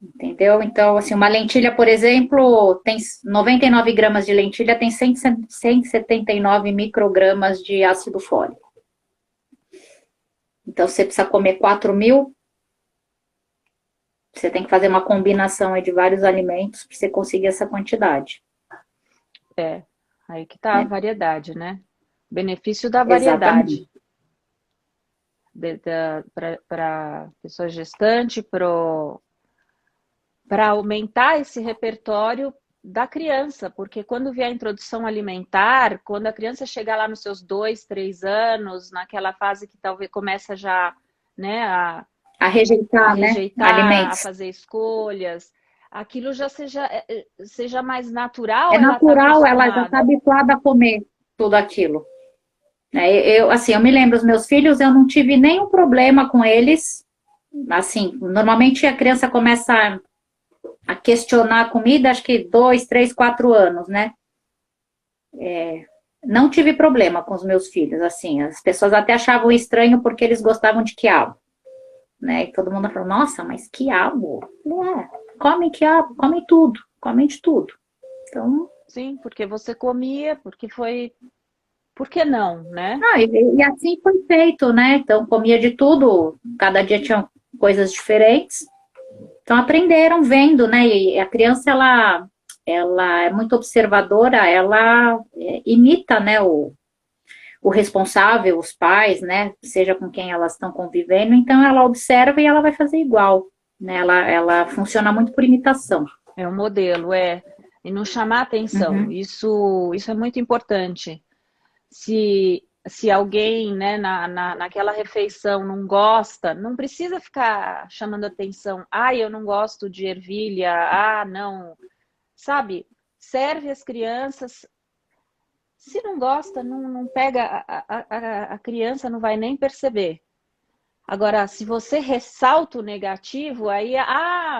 Entendeu? Então, assim, uma lentilha, por exemplo, tem 99 gramas de lentilha, tem 179 microgramas de ácido fólico. Então, você precisa comer 4.000. Você tem que fazer uma combinação aí de vários alimentos para você conseguir essa quantidade. Aí que tá a variedade, né? Benefício da Exatamente. variedade. Para pessoa gestante, para aumentar esse repertório da criança, porque quando vier a introdução alimentar, quando a criança chegar lá nos seus 2, 3 anos, naquela fase que talvez começa já, né, a Rejeitar, né? rejeitar, a Alimentos. fazer escolhas, aquilo já seja mais natural, É ela está natural, ela já está acostumada. habituada a comer tudo aquilo. Assim, eu me lembro, os meus filhos, eu não tive nenhum problema com eles. Assim, normalmente a criança começa a questionar a comida, acho que 2, 3, 4 anos, né? Não tive problema com os meus filhos, assim, as pessoas até achavam estranho porque eles gostavam de quiabo, né? E todo mundo falou, nossa, mas quiabo? Come quiabo, come de tudo. Então, Sim, porque você comia, porque foi. Por que não, né? e assim foi feito, né? Então, comia de tudo, cada dia tinha coisas diferentes. Então, aprenderam vendo, né? E a criança, ela é muito observadora, ela imita, né, o responsável, os pais, né? Seja com quem elas estão convivendo, então ela observa e ela vai fazer igual, né? Ela funciona muito por imitação. É um modelo, e não chamar atenção. Uhum. Isso é muito importante. Se alguém, né, naquela refeição não gosta, não precisa ficar chamando atenção. Ah, eu não gosto de ervilha. Ah, não. Sabe? Serve as crianças. Se não gosta, não pega. A criança não vai nem perceber. Agora, se você ressalta o negativo, aí,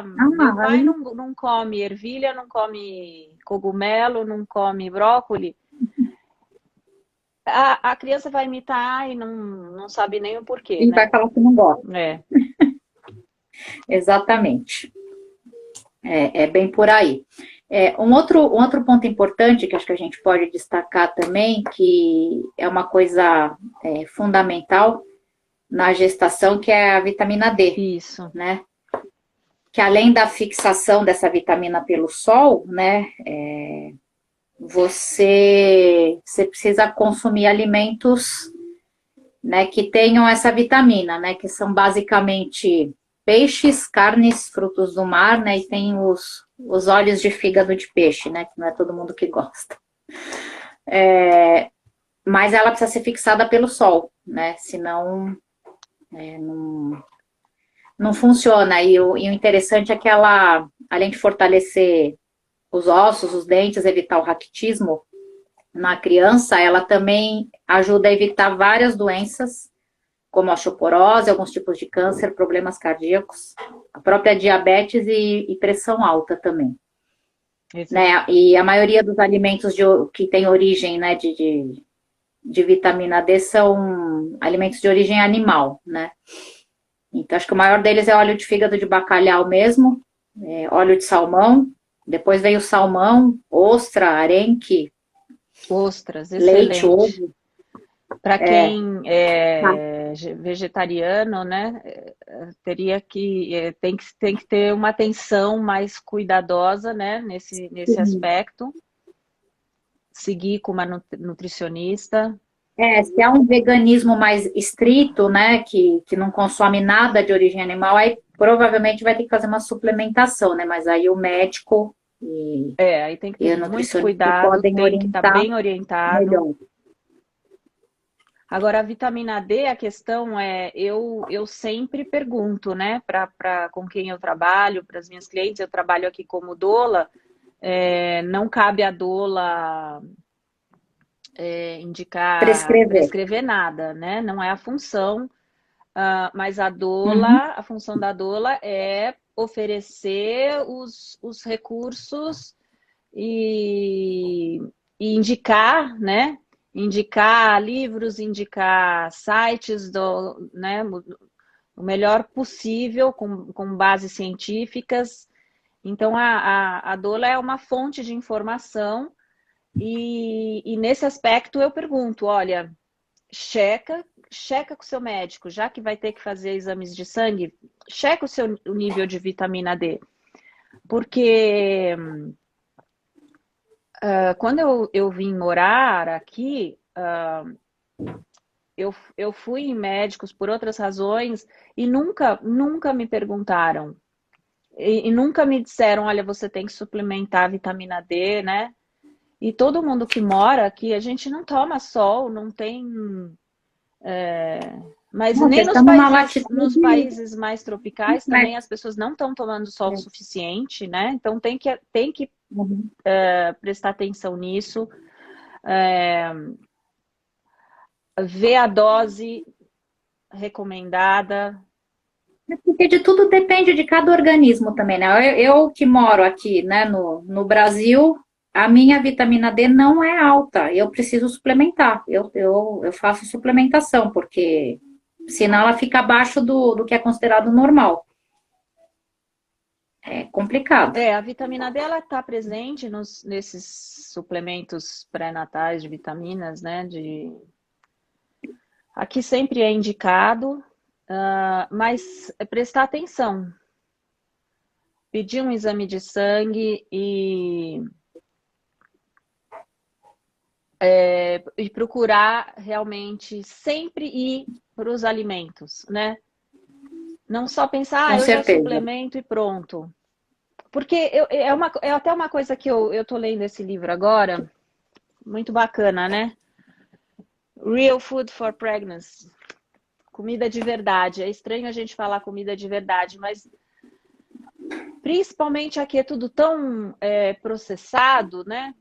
meu pai Aí não come ervilha, não come cogumelo, não come brócolis. A criança vai imitar e não sabe nem o porquê, e vai né? falar que não gosta. Exatamente. É bem por aí. Um outro ponto importante que acho que a gente pode destacar também, que é uma coisa fundamental, na gestação, que é a vitamina D, Isso. né? Que além da fixação dessa vitamina pelo sol, né, você precisa consumir alimentos, né, que tenham essa vitamina, né, que são basicamente peixes, carnes, frutos do mar, né, e tem os óleos de fígado de peixe, né, que não é todo mundo que gosta. Mas ela precisa ser fixada pelo sol, né, senão não funciona. E o interessante é que ela, além de fortalecer os ossos, os dentes, evitar o raquitismo na criança, ela também ajuda a evitar várias doenças, como a osteoporose, alguns tipos de câncer, problemas cardíacos, a própria diabetes e pressão alta também. Exato. Né? E a maioria dos alimentos que tem origem, né, de vitamina D são alimentos de origem animal, né? Então, acho que o maior deles é óleo de fígado de bacalhau mesmo, óleo de salmão, depois veio salmão, ostra, arenque, Ostras, leite, excelente. ovo. Para quem é vegetariano, né, teria que tem que ter uma atenção mais cuidadosa, né, nesse aspecto. Seguir com uma nutricionista. Se é um veganismo mais estrito, né, que não consome nada de origem animal, aí provavelmente vai ter que fazer uma suplementação, né, mas aí o médico Aí tem que ter e o muito nutricionista cuidado, podem tem que estar orientar bem orientado. melhor. Agora, a vitamina D, a questão eu sempre pergunto, né, com quem eu trabalho, para as minhas clientes, eu trabalho aqui como doula, não cabe a doula prescrever nada, né? Não é a função, mas a doula, a função da doula é oferecer os recursos e indicar, né? Indicar livros, indicar sites né? O melhor possível, com bases científicas. Então, a doula é uma fonte de informação e nesse aspecto eu pergunto, olha, checa com o seu médico, já que vai ter que fazer exames de sangue, checa o nível de vitamina D. Porque quando eu vim morar aqui, eu fui em médicos por outras razões e nunca me perguntaram. E nunca me disseram, olha, você tem que suplementar a vitamina D, né? E todo mundo que mora aqui, a gente não toma sol, não tem... mas Não, nem vocês estão numa latitude. nos países mais tropicais também as pessoas não estão tomando sol o suficiente, né? Então tem que prestar atenção nisso. Ver a dose recomendada. Porque de tudo depende de cada organismo também, né? Eu que moro aqui, né, no Brasil, a minha vitamina D não é alta. Eu preciso suplementar. Eu faço suplementação, porque senão ela fica abaixo do que é considerado normal. É complicado. A vitamina D ela está presente nesses suplementos pré-natais de vitaminas, né? Aqui sempre é indicado, mas prestar atenção. Pedir um exame de sangue e procurar realmente sempre ir para os alimentos, né? Não só pensar, Com eu já certeza. suplemento e pronto. Porque é até uma coisa que eu tô lendo esse livro agora, muito bacana, né? Real Food for Pregnancy. Comida de verdade. É estranho a gente falar comida de verdade, mas principalmente aqui é tudo tão processado, né?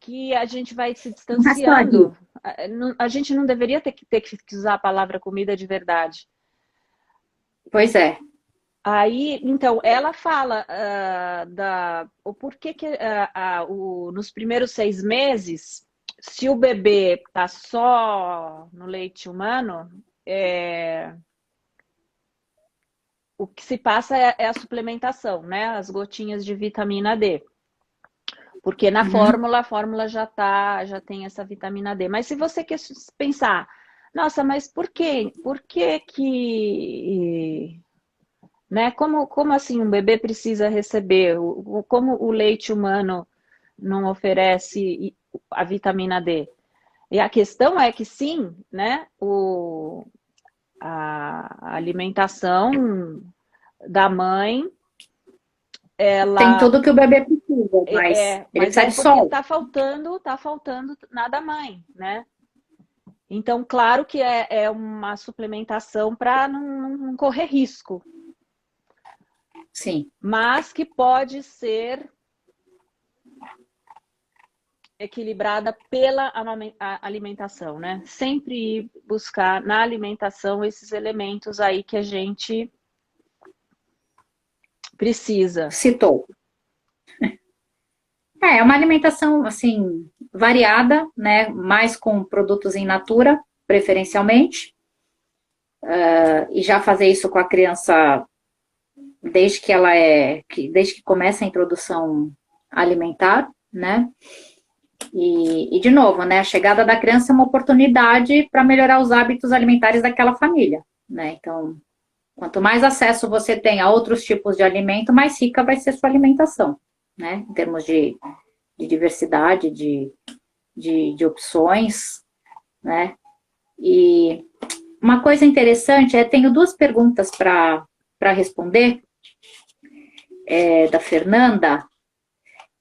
Que a gente vai se distanciando. A gente não deveria ter que usar a palavra comida de verdade. Pois é. Aí, então, ela fala o porquê que nos primeiros 6 meses, se o bebê está só no leite humano, o que se passa é a suplementação, né? As gotinhas de vitamina D. Porque na fórmula, a fórmula já tem essa vitamina D. Mas se você quer pensar Nossa, mas por quê? Por que que, né? Como assim um bebê precisa receber? Como o leite humano não oferece a vitamina D? E a questão é que sim, né? A alimentação da mãe, Tem ela tudo que o bebê precisa, mas ele mas precisa é de porque sol. tá faltando na da mãe, né? Então, claro que é uma suplementação para não correr risco, Sim. mas que pode ser equilibrada pela alimentação, né? Sempre ir buscar na alimentação esses elementos aí que a gente precisa. Citou. É uma alimentação, assim, variada, né? Mais com produtos in natura, preferencialmente. E já fazer isso com a criança desde que começa a introdução alimentar, né? E de novo, né? A chegada da criança é uma oportunidade para melhorar os hábitos alimentares daquela família, né? Então, quanto mais acesso você tem a outros tipos de alimento, mais rica vai ser sua alimentação, né? Em termos de diversidade, de opções, né? E uma coisa interessante tenho duas perguntas para responder, da Fernanda.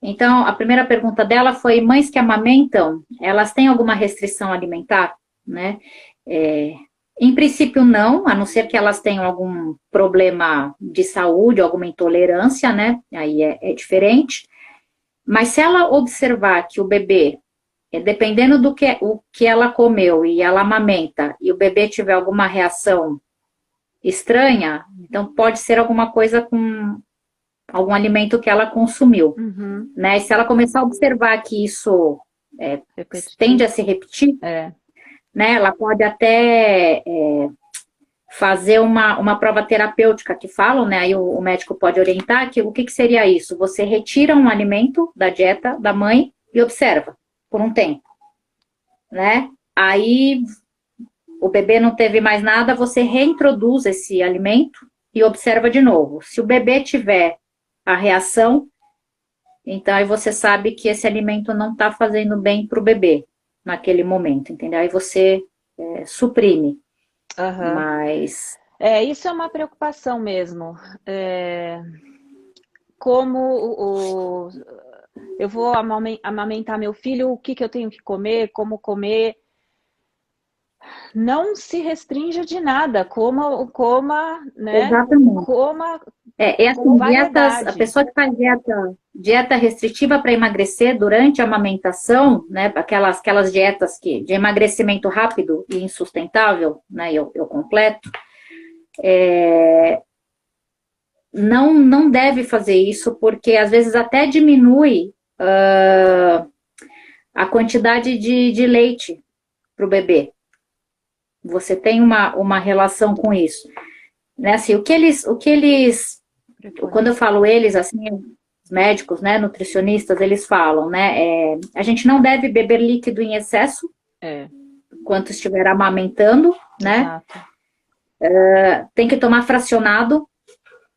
Então, a primeira pergunta dela foi: mães que amamentam, elas têm alguma restrição alimentar, né? Em princípio, não, a não ser que elas tenham algum problema de saúde, alguma intolerância, né? Aí é diferente. Mas se ela observar que o bebê, dependendo o que ela comeu e ela amamenta, e o bebê tiver alguma reação estranha, então pode ser alguma coisa com algum alimento que ela consumiu, né? E se ela começar a observar que isso tende a se repetir, né? Ela pode até fazer uma prova terapêutica que falam, né? Aí o médico pode orientar que o que seria isso? Você retira um alimento da dieta da mãe e observa por um tempo, né? Aí o bebê não teve mais nada, você reintroduz esse alimento e observa de novo. Se o bebê tiver a reação, então aí você sabe que esse alimento não está fazendo bem para o bebê naquele momento, entendeu? Aí você suprime. Mas isso é uma preocupação mesmo. Como eu vou amamentar meu filho, o que eu tenho que comer, como comer. Não se restrinja de nada, coma, né? Exatamente. Coma Assim, variedade. A pessoa que faz dieta restritiva para emagrecer durante a amamentação, né? Aquelas dietas de emagrecimento rápido e insustentável, né? Eu completo. Não deve fazer isso, porque às vezes até diminui a quantidade de leite para o bebê. Você tem uma relação com isso. Né? Assim, quando eu falo eles, assim, os médicos, né, nutricionistas, eles falam, né, a gente não deve beber líquido em excesso, enquanto estiver amamentando, né, tem que tomar fracionado,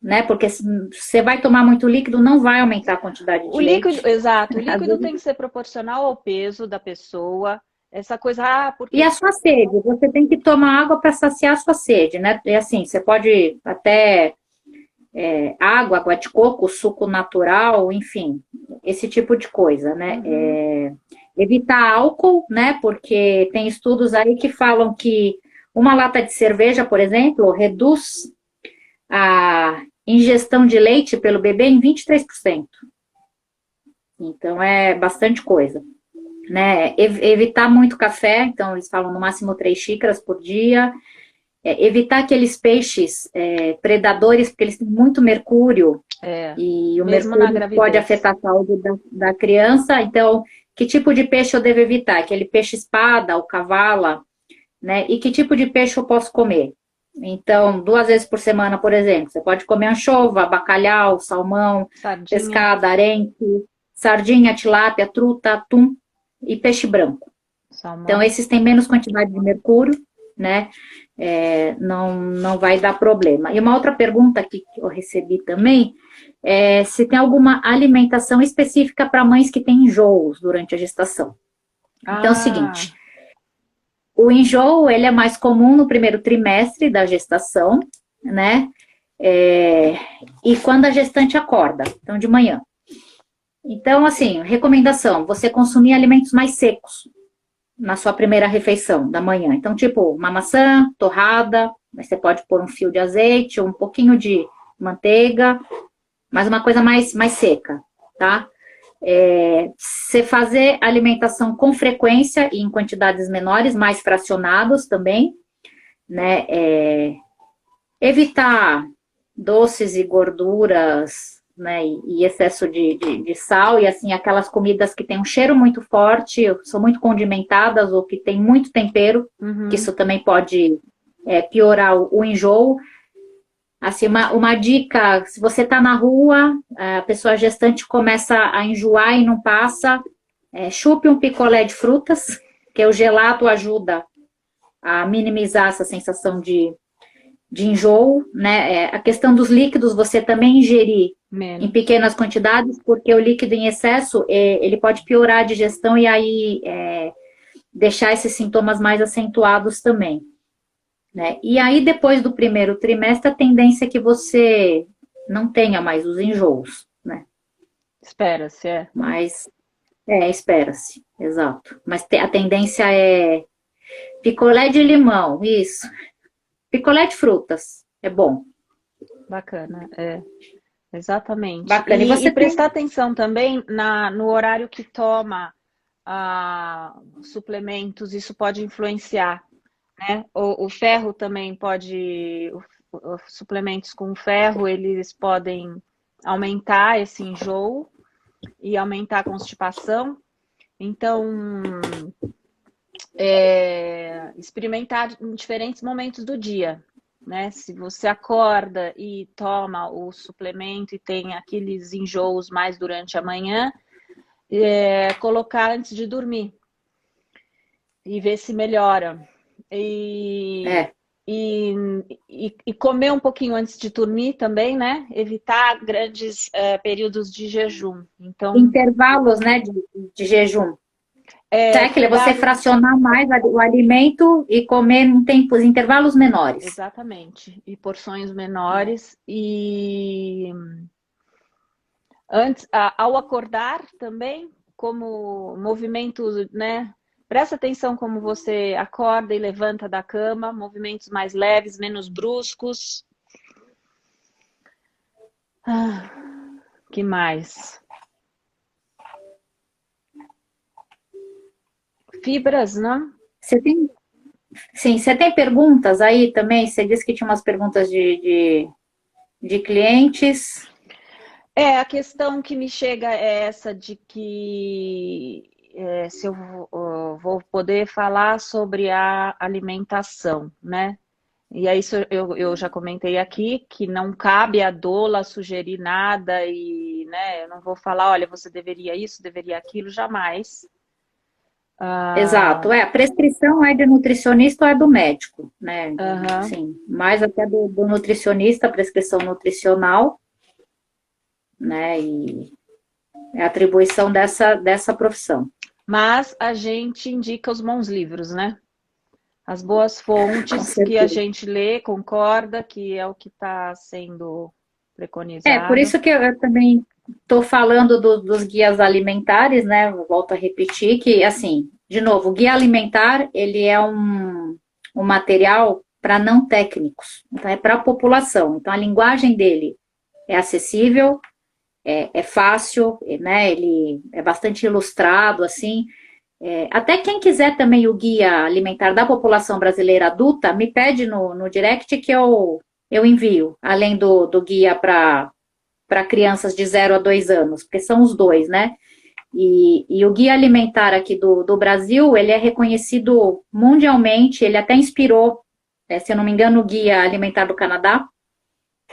né, porque se você vai tomar muito líquido, não vai aumentar a quantidade de leite. Exato, o líquido tem que ser proporcional ao peso da pessoa, essa coisa, porque... E a sua sede, você tem que tomar água para saciar a sua sede, né, e assim, você pode até... água de coco, suco natural, enfim, esse tipo de coisa, né? Evitar álcool, né? Porque tem estudos aí que falam que uma lata de cerveja, por exemplo, reduz a ingestão de leite pelo bebê em 23%. Então, é bastante coisa. Né? Evitar muito café, então eles falam no máximo 3 xícaras por dia. Evitar aqueles peixes predadores, porque eles têm muito mercúrio, e o mercúrio pode afetar a saúde da criança. Então, que tipo de peixe eu devo evitar? Aquele peixe espada, o cavala, né? E que tipo de peixe eu posso comer? Então, 2 vezes por semana, por exemplo, você pode comer anchova, bacalhau, salmão, sardinha, pescada, arenque, sardinha, tilápia, truta, atum e peixe branco. Salmão. Então, esses têm menos quantidade de mercúrio, né? Não vai dar problema. E uma outra pergunta aqui que eu recebi também é se tem alguma alimentação específica para mães que têm enjoos durante a gestação. Então é o seguinte, o enjoo, ele é mais comum no primeiro trimestre da gestação, né? E quando a gestante acorda, então de manhã. Então, assim, recomendação, você consumir alimentos mais secos na sua primeira refeição da manhã. Então, tipo, uma maçã torrada, você pode pôr um fio de azeite, um pouquinho de manteiga, mas uma coisa mais seca, tá? Você fazer alimentação com frequência e em quantidades menores, mais fracionados também, né? Evitar doces e gorduras, né, e excesso de sal, e assim, aquelas comidas que têm um cheiro muito forte, são muito condimentadas, ou que tem muito tempero, que isso também pode piorar o enjoo. Assim, uma dica, se você está na rua, a pessoa gestante começa a enjoar e não passa, chupe um picolé de frutas, que o gelato ajuda a minimizar essa sensação de enjoo, né? A questão dos líquidos, você também ingerir em pequenas quantidades, porque o líquido em excesso, ele pode piorar a digestão e aí deixar esses sintomas mais acentuados também, né? E aí, depois do primeiro trimestre, a tendência é que você não tenha mais os enjoos, né? Espera-se, Mas, espera-se, exato. Mas a tendência é picolé de limão, isso. Picolé de frutas, é bom. Bacana, exatamente. Bacana. E você prestar atenção também no horário que toma suplementos, isso pode influenciar, né? O ferro também pode, os suplementos com ferro, eles podem aumentar esse enjoo e aumentar a constipação. Então, experimentar em diferentes momentos do dia, né? Se você acorda e toma o suplemento e tem aqueles enjoos mais durante a manhã, colocar antes de dormir e ver se melhora. E comer um pouquinho antes de dormir também, né? Evitar grandes períodos de jejum. Então, intervalos, né, de jejum. Você fracionar mais o alimento e comer em tempos, intervalos menores. Exatamente. E porções menores. E antes, ao acordar também, como movimento, né? Presta atenção como você acorda e levanta da cama, movimentos mais leves, menos bruscos. Que mais? Fibras, né? Você tem perguntas aí também? Você disse que tinha umas perguntas de clientes. A questão que me chega é essa de que se eu vou poder falar sobre a alimentação, né? E aí eu já comentei aqui que não cabe a doula sugerir nada e, né, eu não vou falar, olha, você deveria isso, deveria aquilo, jamais. Exato, a prescrição é de nutricionista ou é do médico, né? Sim, mais até do nutricionista, a prescrição nutricional, né? E é a atribuição dessa profissão. Mas a gente indica os bons livros, né? As boas fontes que a gente lê, concorda, que é o que está sendo preconizado. Por isso que eu também estou falando dos guias alimentares, né? Volto a repetir que, assim, de novo, o guia alimentar, ele é um material para não técnicos, então é para a população. Então, a linguagem dele é acessível, é fácil, né? Ele é bastante ilustrado, assim. Até quem quiser também o guia alimentar da população brasileira adulta, me pede no direct que eu envio, além do guia para crianças de 0 a 2 anos, porque são os dois, né? E o guia alimentar aqui do Brasil, ele é reconhecido mundialmente, ele até inspirou, se eu não me engano, o guia alimentar do Canadá,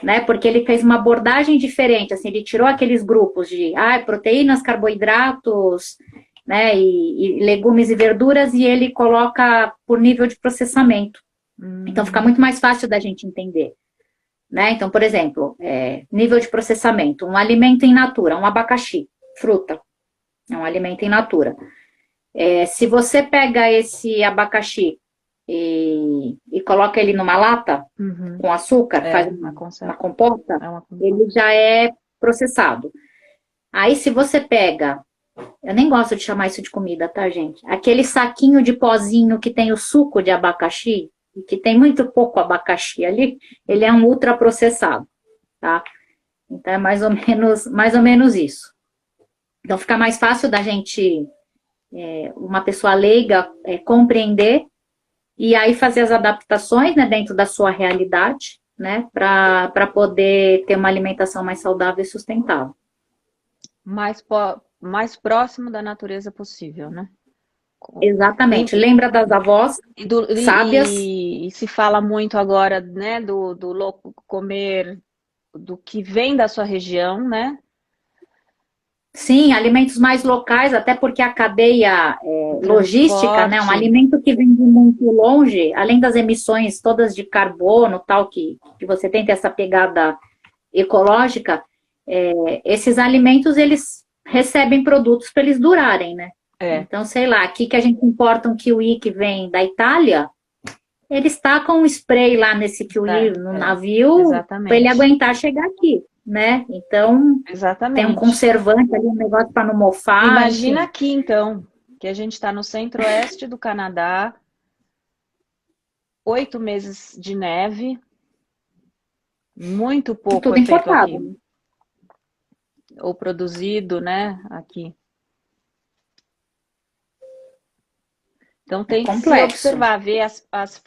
né? Porque ele fez uma abordagem diferente, assim, ele tirou aqueles grupos de proteínas, carboidratos, né, e legumes e verduras, e ele coloca por nível de processamento. Então fica muito mais fácil da gente entender, né? Então, por exemplo, nível de processamento, um alimento in natura, um abacaxi, fruta, é um alimento in natura. Se você pega esse abacaxi e coloca ele numa lata com açúcar, faz uma compota, ele já é processado. Aí, se você pega, eu nem gosto de chamar isso de comida, tá, gente? Aquele saquinho de pozinho que tem o suco de abacaxi, e que tem muito pouco abacaxi ali, ele é um ultraprocessado, tá? Então, é mais ou menos isso. Então, fica mais fácil da gente, uma pessoa leiga, compreender e aí fazer as adaptações, né, dentro da sua realidade, né, para poder ter uma alimentação mais saudável e sustentável. Mais próximo da natureza possível, né? Exatamente. Lembra das avós sábias? E se fala muito agora, né, do comer do que vem da sua região, né? Sim, alimentos mais locais, até porque a cadeia logística, né, um alimento que vem de muito longe, além das emissões todas de carbono, tal, que você tem essa pegada ecológica, esses alimentos, eles recebem produtos para eles durarem, né? Então, sei lá, aqui que a gente importa um kiwi que vem da Itália, eles tacam um spray lá nesse kiwi no navio para ele aguentar chegar aqui, né? Então, tem um conservante ali, um negócio para não mofar. Imagina enfim. aqui, então, que a gente está no centro-oeste do Canadá, 8 meses de neve, muito pouco Tudo é feito importado. aqui. Ou produzido, né, aqui. Então tem que se observar, ver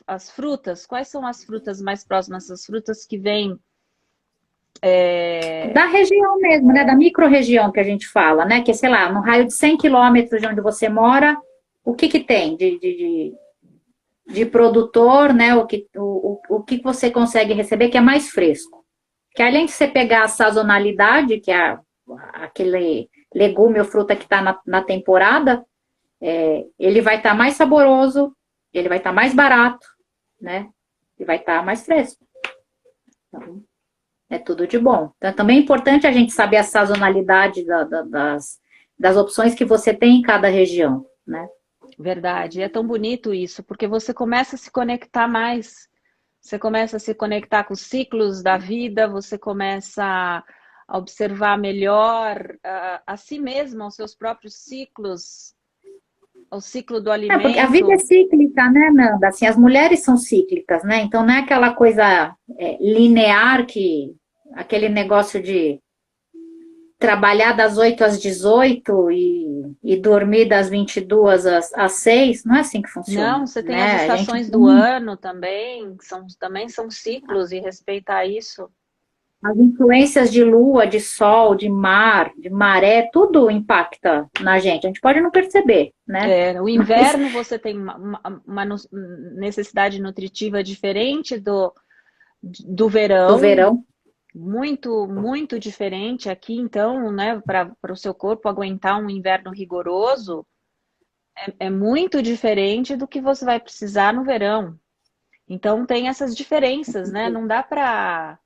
as frutas. Quais são as frutas mais próximas? As frutas que vêm... Da região mesmo, né? Da micro-região que a gente fala, né? Que, sei lá, no raio de 100 quilômetros de onde você mora, o que tem de produtor, né? O que você consegue receber que é mais fresco. Que além de você pegar a sazonalidade, que é aquele legume ou fruta que está na temporada, ele vai estar mais saboroso, ele vai estar mais barato, né? E vai estar mais fresco. Então, é tudo de bom. Então, também é importante a gente saber a sazonalidade das opções que você tem em cada região, né? Verdade. É tão bonito isso, porque você começa a se conectar mais. Você começa a se conectar com os ciclos da vida, você começa a observar melhor a si mesma, os seus próprios ciclos, o ciclo do alimento. Porque a vida é cíclica, né, Nanda? Assim, as mulheres são cíclicas, né? Então não é aquela coisa linear, aquele negócio de trabalhar das 8 às 18 e dormir das 22 às 6, não é assim que funciona. Não, você tem né? as estações do ano também, também são ciclos, e respeitar isso. As influências de lua, de sol, de mar, de maré, tudo impacta na gente. A gente pode não perceber, né? O inverno você tem uma necessidade nutritiva diferente do verão. Do verão. Muito, muito diferente aqui, então, né, para o seu corpo aguentar um inverno rigoroso, é muito diferente do que você vai precisar no verão. Então, tem essas diferenças, né? Não dá para...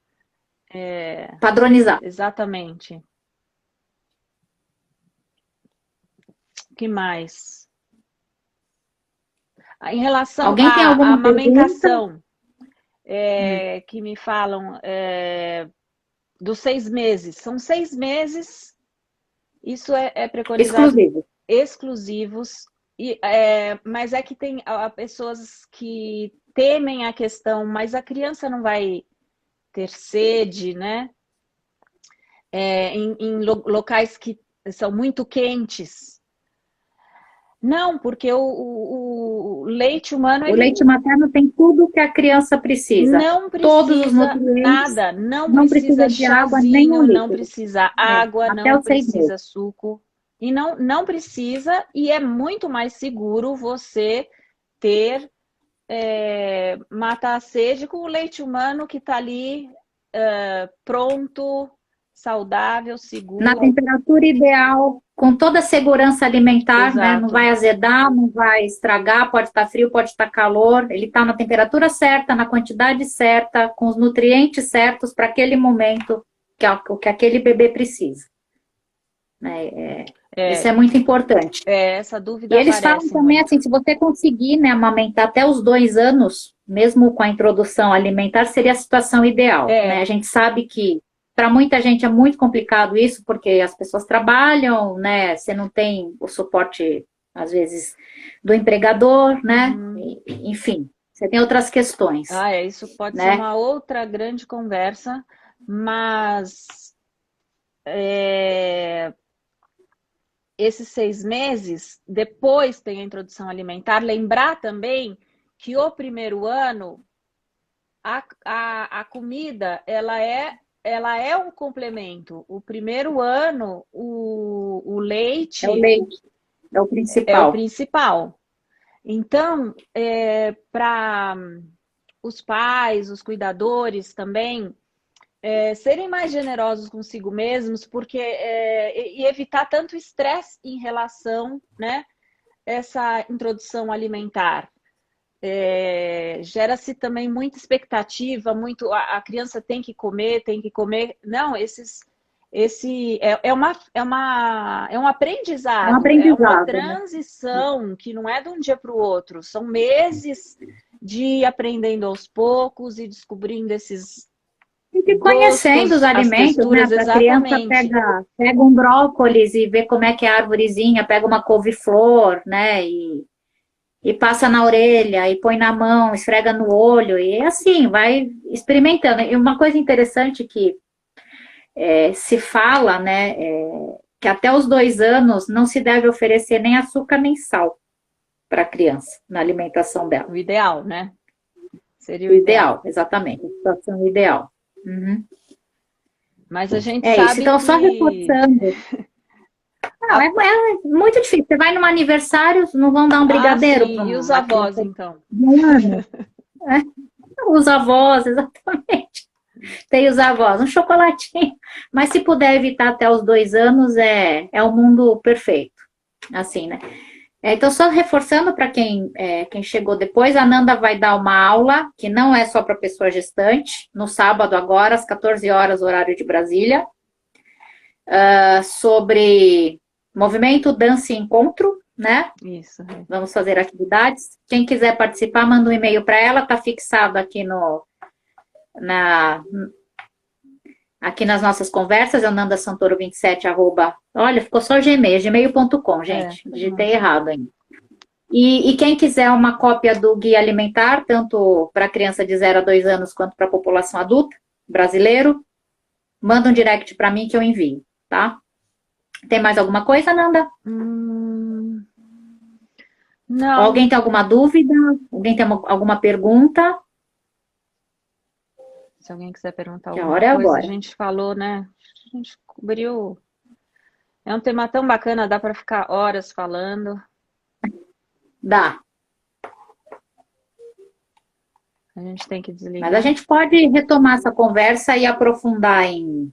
padronizar. Exatamente. O que mais? Em relação à amamentação, que me falam dos 6 meses. São 6 meses, isso é preconizado. Exclusivos. Mas é que tem pessoas que temem a questão, mas a criança não vai ter sede, né? Em locais que são muito quentes. Não, porque o leite humano... O leite materno tem tudo que a criança precisa. Não precisa todos os nutrientes, nada. Não precisa de água, nem um líquido. não precisa água, não precisa suco. E não precisa, e é muito mais seguro você matar a sede com o leite humano que está ali pronto, saudável, Na seguro. temperatura ideal, com toda a segurança alimentar, né? Não Exato. vai azedar, não vai estragar, pode estar frio, pode estar calor. Ele está na temperatura certa, na quantidade certa, com os nutrientes certos para aquele momento que é o que aquele bebê precisa. Né? Isso é muito importante. Essa E dúvida eles falam aparece também muito. assim, se você conseguir, né, amamentar até os 2 anos, mesmo com a introdução alimentar, seria a situação ideal, né? A gente sabe que para muita gente é muito complicado isso, porque as pessoas trabalham, né? Você não tem o suporte, às vezes, do empregador, né? Enfim, você tem outras questões, Isso pode ser né? uma outra grande conversa, mas esses 6 meses, depois tem a introdução alimentar. Lembrar também que o primeiro ano, a comida, ela é um complemento. O primeiro ano, o leite É o leite, é o é o principal. principal. Então, para os pais, os cuidadores também, serem mais generosos consigo mesmos, porque e evitar tanto estresse em relação, né, essa introdução alimentar. Gera-se também muita expectativa, muito a criança tem que comer, tem que comer. Não, é um É um aprendizado, é uma aprendizado, né? transição que não é de um dia para o outro, são meses de ir aprendendo aos poucos e descobrindo esses E conhecendo os gostos, as alimentos, né? texturas, A criança exatamente. pega um brócolis e vê como é que é a arvorezinha, pega uma couve-flor, né? E passa na orelha, e põe na mão, esfrega no olho, e assim, vai experimentando. E uma coisa interessante que se fala, né? Que até os 2 anos não se deve oferecer nem açúcar nem sal para a criança na alimentação dela. O ideal, né? Seria O o ideal. ideal, exatamente, a situação ideal. Uhum. Mas a gente É isso. sabe Então, só que reforçando. Não, é muito difícil. Você vai num aniversário, não vão dar um brigadeiro para sim, e os uma avós, criança então? de 1 ano. Os avós, exatamente. Tem os avós, um chocolatinho. Mas se puder evitar até os 2 anos, é o mundo perfeito. Assim, né? Então, só reforçando para quem chegou depois, a Nanda vai dar uma aula, que não é só para pessoa gestante, no sábado agora, às 14 horas, horário de Brasília, sobre movimento, dança e encontro, né? Isso. Vamos fazer atividades. Quem quiser participar, manda um e-mail para ela, tá fixado aqui na, aqui nas nossas conversas, é o nandasantoro27, olha, ficou só Gmail, gmail.com, gente. Digitei errado ainda. E quem quiser uma cópia do Guia Alimentar, tanto para criança de 0 a 2 anos quanto para a população adulta, brasileiro, manda um direct para mim que eu envio, tá? Tem mais alguma coisa, Nanda? Não. Alguém tem alguma dúvida? Alguém tem alguma pergunta? Se alguém quiser perguntar Que a alguma hora é coisa, a agora. gente falou, né? A gente cobriu. É um tema tão bacana, dá para ficar horas falando. Dá. A gente tem que desligar. Mas a gente pode retomar essa conversa e aprofundar em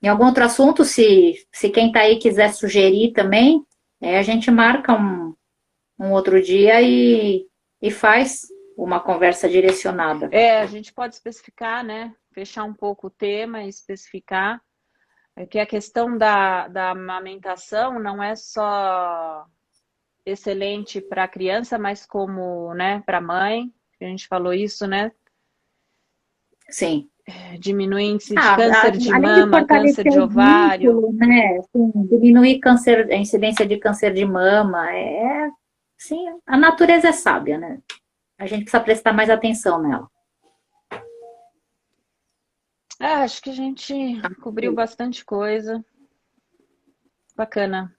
algum outro assunto, se quem está aí quiser sugerir também, a gente marca um outro dia e faz uma conversa direcionada. A gente pode especificar, né? Fechar um pouco o tema e especificar que a questão da amamentação não é só excelente para a criança, mas como, né, para a mãe. A gente falou isso, né? Sim. Diminui índice de câncer de além de mama, câncer de ovário. vínculo, né? Assim, diminuir a incidência de câncer de mama. Sim, a natureza é sábia, né? A gente precisa prestar mais atenção nela. Acho que a gente cobriu bastante coisa. Bacana.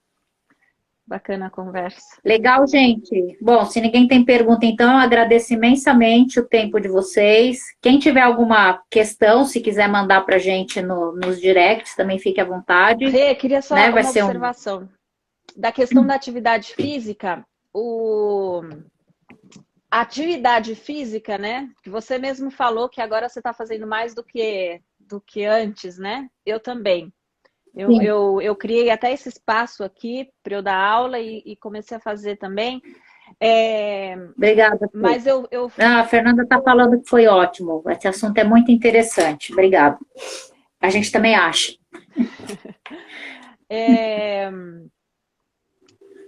Bacana a conversa. Legal, gente. Bom, se ninguém tem pergunta, então, eu agradeço imensamente o tempo de vocês. Quem tiver alguma questão, se quiser mandar para a gente nos directs, também fique à vontade. Rê, queria só né? uma observação. Da questão da atividade física, a atividade física, né? Que você mesmo falou que agora você está fazendo mais do que do que antes, né? Eu também. Sim. Eu criei até esse espaço aqui para eu dar aula e comecei a fazer também. Obrigada, Fê. Mas eu Ah, a Fernanda está falando que foi ótimo. Esse assunto é muito interessante. Obrigada. A gente também acha.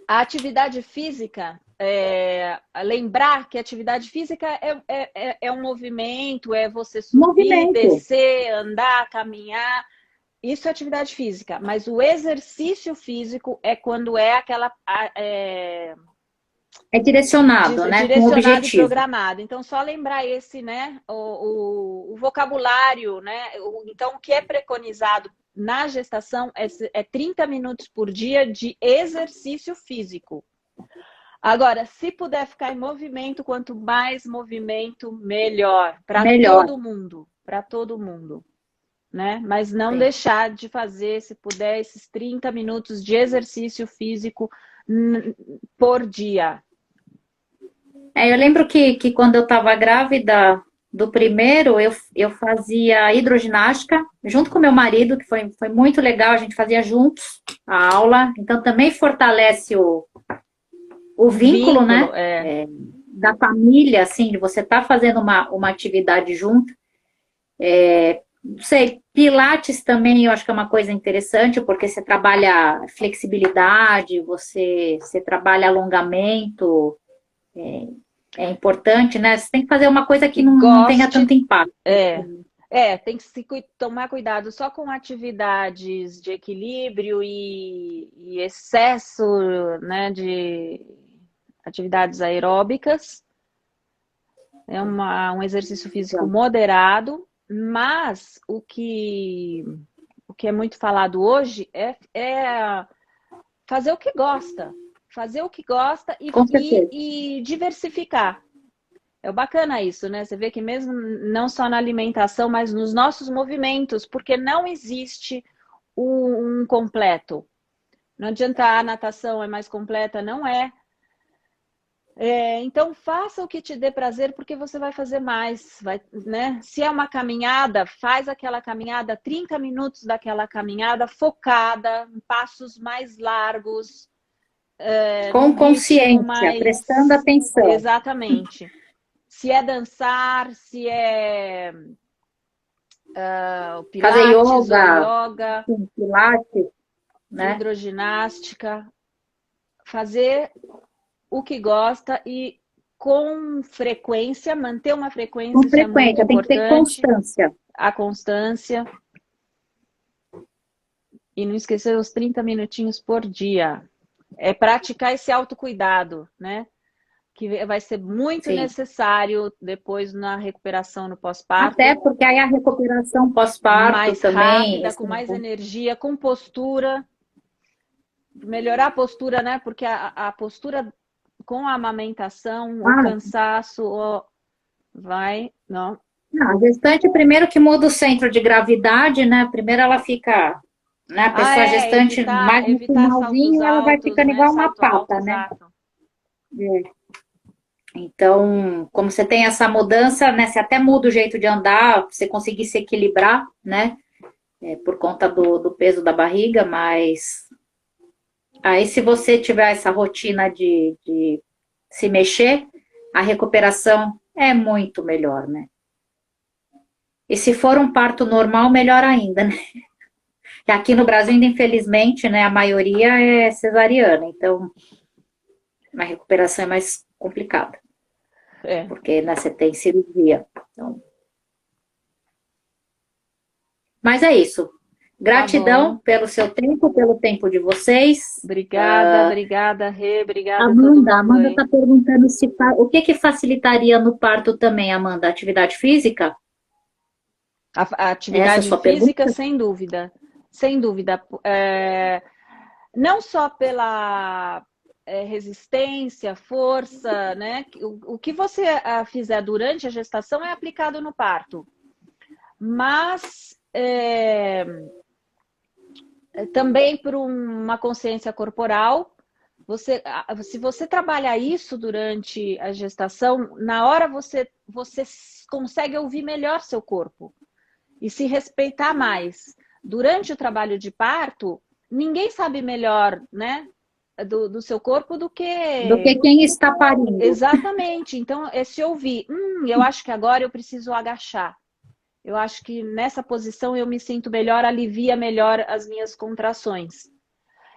A atividade física, lembrar que a atividade física é um movimento, é você subir, Movimento. descer, andar, caminhar. Isso é atividade física. Mas o exercício físico é quando é aquela É direcionado, né? Com direcionado e objetivo. programado. Então, só lembrar esse, né? O vocabulário, né? Então, o que é preconizado na gestação é 30 minutos por dia de exercício físico. Agora, se puder ficar em movimento, quanto mais movimento, melhor. Para todo mundo. Para todo mundo. Né? Mas não Sim. deixar de fazer, se puder, esses 30 minutos de exercício físico por dia. Eu lembro que quando eu estava grávida do primeiro, eu fazia hidroginástica junto com meu marido, que foi muito legal, a gente fazia juntos a aula. Então também fortalece o vínculo, né? Da família, assim, de você estar fazendo uma atividade junto. Não sei, Pilates também eu acho que é uma coisa interessante, porque você trabalha flexibilidade, você trabalha alongamento. É importante, né? Você tem que fazer uma coisa que não tenha tanto impacto. Tem que tomar cuidado só com atividades de equilíbrio e excesso, né, de atividades aeróbicas. É um exercício físico moderado, mas o que é muito falado hoje é fazer o que gosta. Fazer o que gosta e diversificar. É bacana isso, né? Você vê que mesmo não só na alimentação, mas nos nossos movimentos, porque não existe um completo. Não adianta a natação é mais completa, não é. Então faça o que te dê prazer, porque você vai fazer mais, né? Se é uma caminhada, faz aquela caminhada, 30 minutos daquela caminhada focada, em passos mais largos. Com consciência, prestando atenção. Exatamente. Se é dançar, se é pilates, fazer yoga, sim, pilates, né? hidroginástica, fazer o que gosta e com frequência, manter uma frequência, com isso é muito frequência, tem que ter importante. constância. A constância. E não esquecer os 30 minutinhos por dia. É praticar esse autocuidado, né? Que vai ser muito necessário depois na recuperação no pós-parto. Até porque aí a recuperação pós-parto mais também... rápida, com mais energia, com postura. Melhorar a postura, né? Porque a postura com a amamentação, o cansaço, vai... Não. A gestante, primeiro que muda o centro de gravidade, né? Primeiro ela fica... Né? A pessoa gestante, mais no finalzinho, ela vai ficando igual uma pata, né? Então, como você tem essa mudança, né? Você até muda o jeito de andar, você conseguir se equilibrar, né? Por conta do peso da barriga, mas... Aí, se você tiver essa rotina de se mexer, a recuperação é muito melhor, né? E se for um parto normal, melhor ainda, né? E aqui no Brasil, ainda, infelizmente, né, a maioria é cesariana, então a recuperação é mais complicada. Porque, né, você tem cirurgia. Então... Mas é isso. Gratidão pelo seu tempo, pelo tempo de vocês. Obrigada, Rê. Obrigada Amanda, a todo mundo. Amanda está perguntando o que facilitaria no parto também, Amanda? Atividade física? A atividade física, sem dúvida. Sem dúvida. Não só pela resistência, força, né? O que você fizer durante a gestação é aplicado no parto. Mas também por uma consciência corporal, se você trabalhar isso durante a gestação, na hora você consegue ouvir melhor seu corpo. e se respeitar mais. Durante o trabalho de parto, ninguém sabe melhor, né, do seu corpo do que quem está parindo. Exatamente. Então, é se ouvir, eu acho que agora eu preciso agachar. Eu acho que nessa posição eu me sinto melhor, alivia melhor as minhas contrações.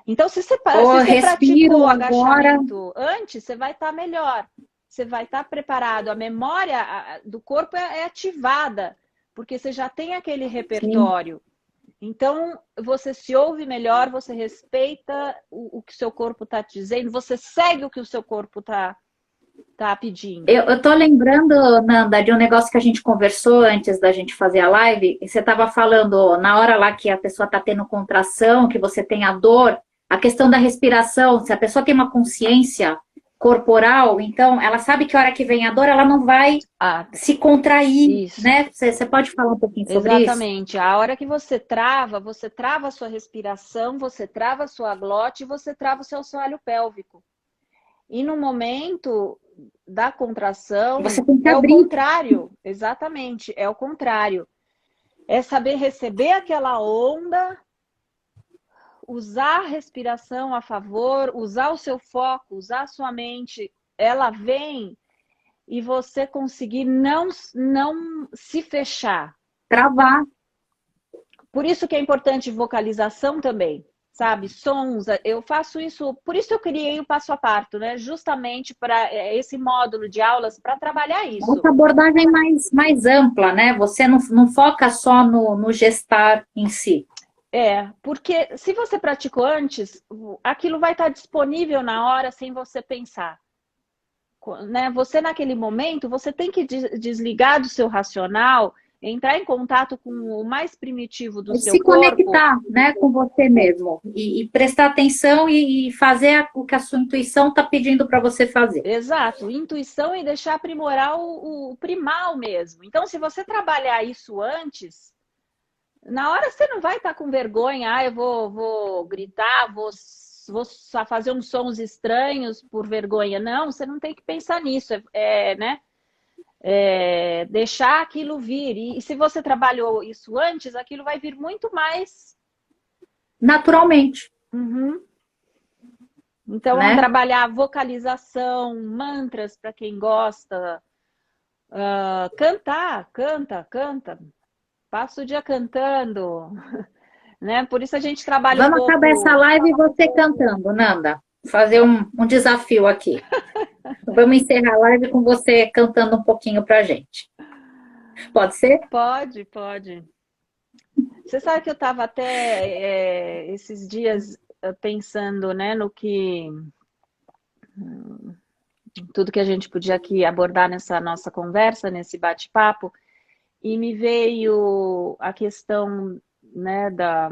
Então, se você praticou agachamento antes, você vai estar melhor. Você vai estar preparado. A memória do corpo é ativada, porque você já tem aquele repertório. Sim. Então, você se ouve melhor, você respeita o que o seu corpo está te dizendo, você segue o que o seu corpo está pedindo. Eu tô lembrando, Nanda, de um negócio que a gente conversou antes da gente fazer a live, e você estava falando, na hora lá que a pessoa está tendo contração, que você tem a dor, a questão da respiração, se a pessoa tem uma consciência corporal, então ela sabe que a hora que vem a dor, ela não vai se contrair, isso. Né? Você pode falar um pouquinho sobre isso? Exatamente. A hora que você trava a sua respiração, você trava a sua glote e você trava o seu assoalho pélvico. E no momento da contração, você tem que é abrir. o contrário. Exatamente, é o contrário. É saber receber aquela onda, usar a respiração a favor, usar o seu foco, usar a sua mente. Ela vem e você conseguir não se fechar. Travar. Por isso que é importante vocalização também, sabe? Sons, eu faço isso, por isso eu criei o Passo a Parto, né? Justamente para esse módulo de aulas para trabalhar isso. Essa abordagem mais ampla, né? Você não foca só no gestar em si. Porque se você praticou antes, aquilo vai estar disponível na hora sem você pensar. Né? Você naquele momento, você tem que desligar do seu racional, entrar em contato com o mais primitivo do seu corpo. Se conectar, né, com você mesmo. E prestar atenção e fazer o que a sua intuição está pedindo para você fazer. Exato. Intuição e deixar aprimorar o primal mesmo. Então, se você trabalhar isso antes, na hora você não vai estar com vergonha. Eu vou gritar, vou só fazer uns sons estranhos por vergonha. Não, você não tem que pensar nisso. Né? Deixar aquilo vir. E se você trabalhou isso antes, aquilo vai vir muito mais naturalmente. Uhum. Então, né? trabalhar vocalização, mantras para quem gosta, cantar, canta. Passa o dia cantando, né? Por isso a gente trabalha Vamos acabar essa live e você cantando, Nanda. Fazer um desafio aqui. Vamos encerrar a live com você cantando um pouquinho pra gente. Pode ser? Pode. Você sabe que eu estava até esses dias pensando, né, no que... tudo que a gente podia aqui abordar nessa nossa conversa, nesse bate-papo, e me veio a questão, né, da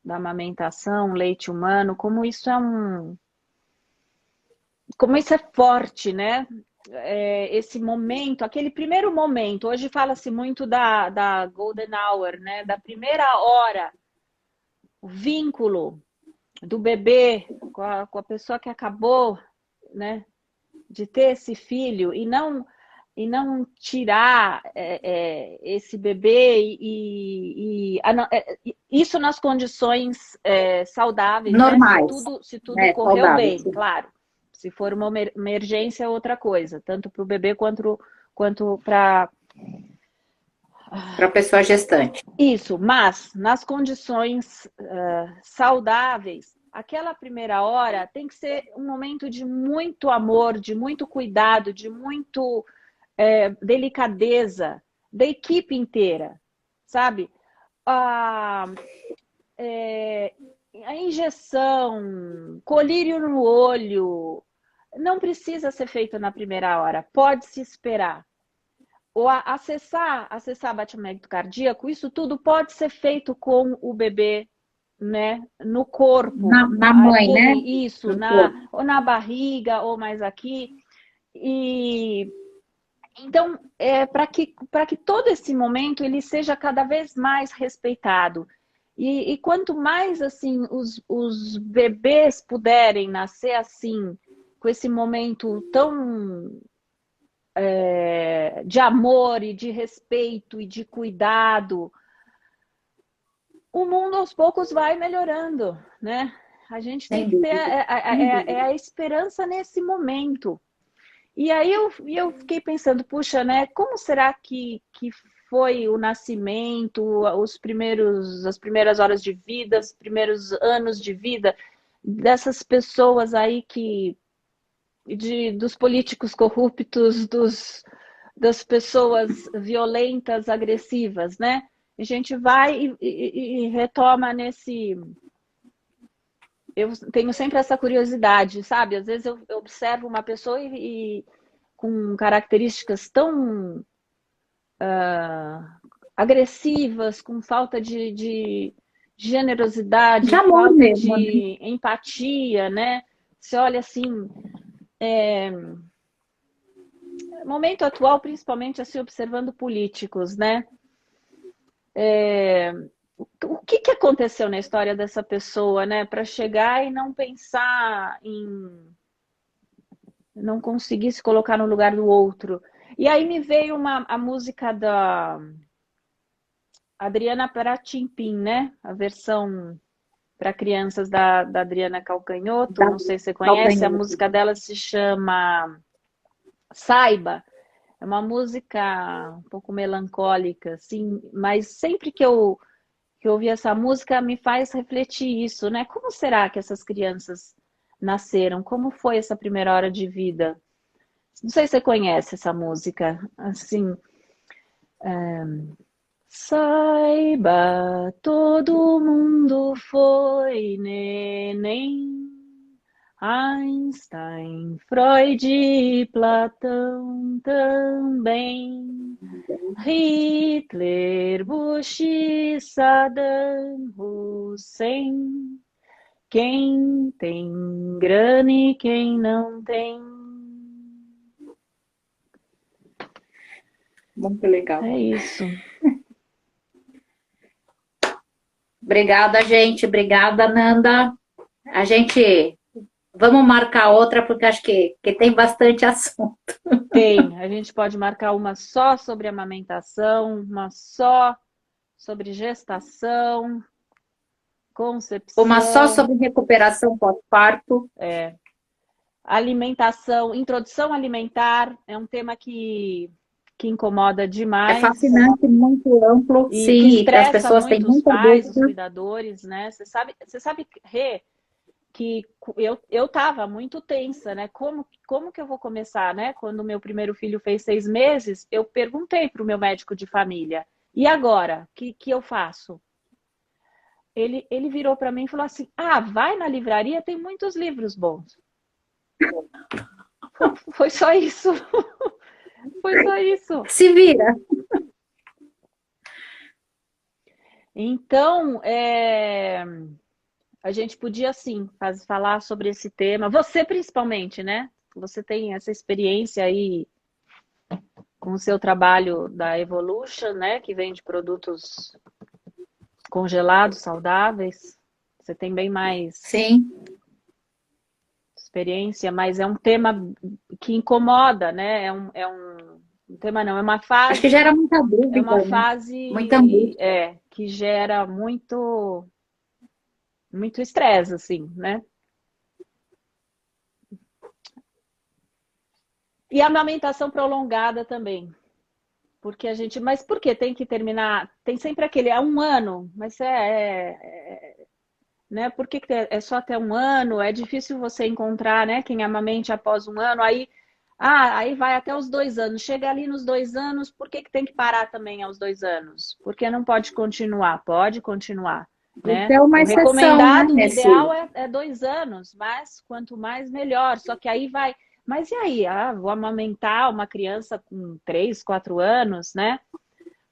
amamentação, leite humano, como isso é forte, né? Esse momento, aquele primeiro momento, hoje fala-se muito da golden hour, né? Da primeira hora, o vínculo do bebê com a pessoa que acabou, né, de ter esse filho e não tirar esse bebê isso nas condições saudáveis, normais, né? Se tudo correu saudáveis, bem, claro. Se for uma emergência é outra coisa, tanto para o bebê quanto para a pessoa gestante. Isso, mas nas condições saudáveis, aquela primeira hora tem que ser um momento de muito amor, de muito cuidado, de muito delicadeza da equipe inteira, sabe? A injeção, colírio no olho, não precisa ser feito na primeira hora, pode se esperar. Ou acessar batimento cardíaco, isso tudo pode ser feito com o bebê, né, no corpo. Na mãe, né? Isso, ou na barriga, ou mais aqui. E então, para que todo esse momento ele seja cada vez mais respeitado. E quanto mais assim os bebês puderem nascer assim, com esse momento tão de amor e de respeito e de cuidado, o mundo aos poucos vai melhorando, né? A gente tem Sem que ter dúvida. Sem dúvida. a esperança nesse momento. E aí eu fiquei pensando, puxa, né? Como será que foi o nascimento, as primeiras horas de vida, os primeiros anos de vida dessas pessoas aí dos políticos corruptos, das pessoas violentas, agressivas, né? A gente vai e retoma nesse. Eu tenho sempre essa curiosidade, sabe? Às vezes eu observo uma pessoa com características tão agressivas, com falta de De generosidade, amor falta mesmo, né? de empatia, né? Você olha assim, momento atual, principalmente assim, observando políticos, né? O que aconteceu na história dessa pessoa, né? Para chegar e não pensar em não conseguir se colocar no lugar do outro. E aí me veio a música da Adriana Parachimpim, né? A versão para crianças da Adriana Calcanhoto, Da não sei se você conhece, a calcanhoto. música dela se chama Saiba. É uma música um pouco melancólica, assim, mas sempre que eu ouvi essa música me faz refletir isso, né? Como será que essas crianças nasceram? Como foi essa primeira hora de vida? Não sei se você conhece essa música, assim, saiba, todo mundo foi neném, Einstein, Freud, Platão também, Hitler, Bush, Saddam Hussein, quem tem grana e quem não tem. Muito legal. É isso. Obrigada, gente. Obrigada, Nanda. A gente vamos marcar outra, porque acho que tem bastante assunto. Tem. A gente pode marcar uma só sobre amamentação, uma só sobre gestação, Uma só concepção, sobre recuperação pós-parto. alimentação, introdução alimentar. É um tema que incomoda É demais fascinante, muito amplo, e que sim, e as estressa pessoas têm muito os muita pais, os dúvida. cuidadores, né? Você sabe, Rê, que eu estava muito tensa, né? Como que eu vou começar, né? Quando o meu primeiro filho fez 6 meses, eu perguntei para o meu médico de família, e agora? Que eu faço? Ele virou para mim e falou assim, vai na livraria, tem muitos livros bons. Foi só isso. Foi só isso. Se vira. Então, a gente podia, sim, falar sobre esse tema. Você, principalmente, né? Você tem essa experiência aí com o seu trabalho da Evolution, né? Que vende produtos congelados, saudáveis. Você tem bem mais Sim, experiência, mas é um tema que incomoda, né? Um tema não, é uma acho que fase, gera muita é uma dúvida, né? Muita fase angústia. que gera muito estresse, assim, né? E a amamentação prolongada também. Porque mas por que tem que terminar? Tem sempre aquele, 1 ano, mas né? Por que é só até 1 ano? É difícil você encontrar, né? Quem amamente após 1 ano, aí vai até os 2 anos. Chega ali nos 2 anos, por que tem que parar também aos 2 anos? Porque não pode continuar? Pode continuar, Isso né? é uma O exceção, né? recomendado, o ideal é 2 anos, mas quanto mais, melhor. Só que aí vai. Mas e aí? Vou amamentar uma criança com 3, 4 anos, né?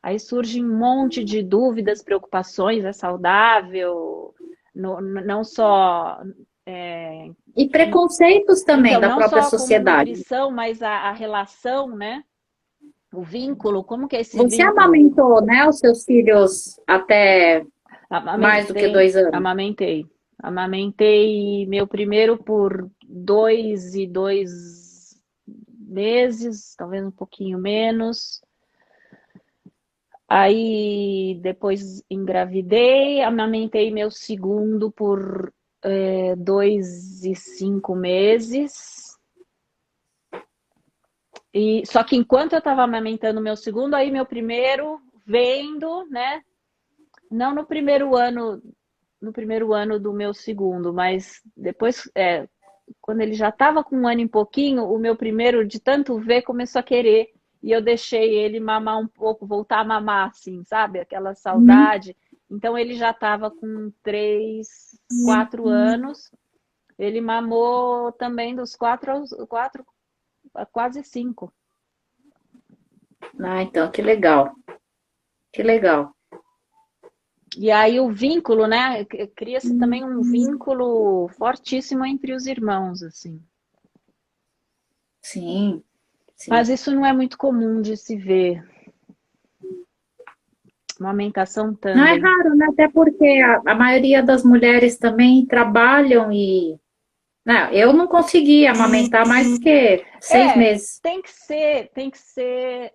Aí surge um monte de dúvidas, preocupações, é saudável? Não só. E preconceitos também Então, da não própria só como sociedade. nutrição, mas a relação, né? O vínculo, como que é esse Você vínculo? amamentou, né, os seus filhos até mais do que Amamentei, 2 anos? amamentei. Amamentei meu primeiro por 2 e 2 meses, talvez um pouquinho menos. Aí depois engravidei, amamentei meu segundo por 2 e 5 meses. E, só que enquanto eu estava amamentando meu segundo, aí meu primeiro vendo, né? Não no primeiro ano do meu segundo, mas depois, quando ele já estava com 1 ano e pouquinho, o meu primeiro, de tanto ver, começou a querer. E eu deixei ele mamar um pouco, voltar a mamar, assim, sabe? Aquela saudade. Então ele já estava com 3, 4 anos. Ele mamou também dos 4 a quase 5. Ah, então, que legal. Que legal. E aí o vínculo, né? Cria-se também um vínculo fortíssimo entre os irmãos, assim. Sim, sim. Mas isso não é muito comum de se ver. Amamentação Não é também. raro, né? Até porque a maioria das mulheres também trabalham e... Não, eu não consegui amamentar mais que 6 meses. Tem que ser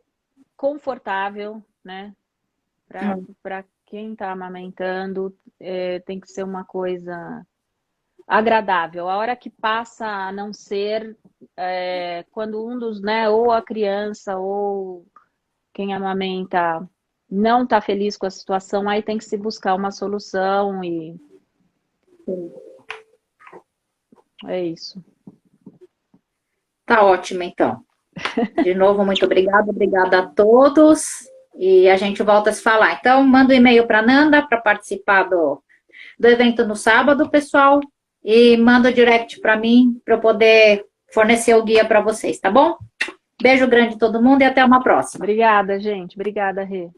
confortável, né? Para quem está amamentando, tem que ser uma coisa agradável. A hora que passa a não ser, quando um dos, né, ou a criança ou quem amamenta não está feliz com a situação, aí tem que se buscar uma solução e é isso. Tá ótimo, então. De novo, muito obrigada. Obrigada a todos. E a gente volta a se falar. Então, manda um e-mail para a Nanda para participar do evento no sábado, pessoal. E manda o direct para mim para eu poder fornecer o guia para vocês, tá bom? Beijo grande a todo mundo e até uma próxima. Obrigada, gente. Obrigada, Rê.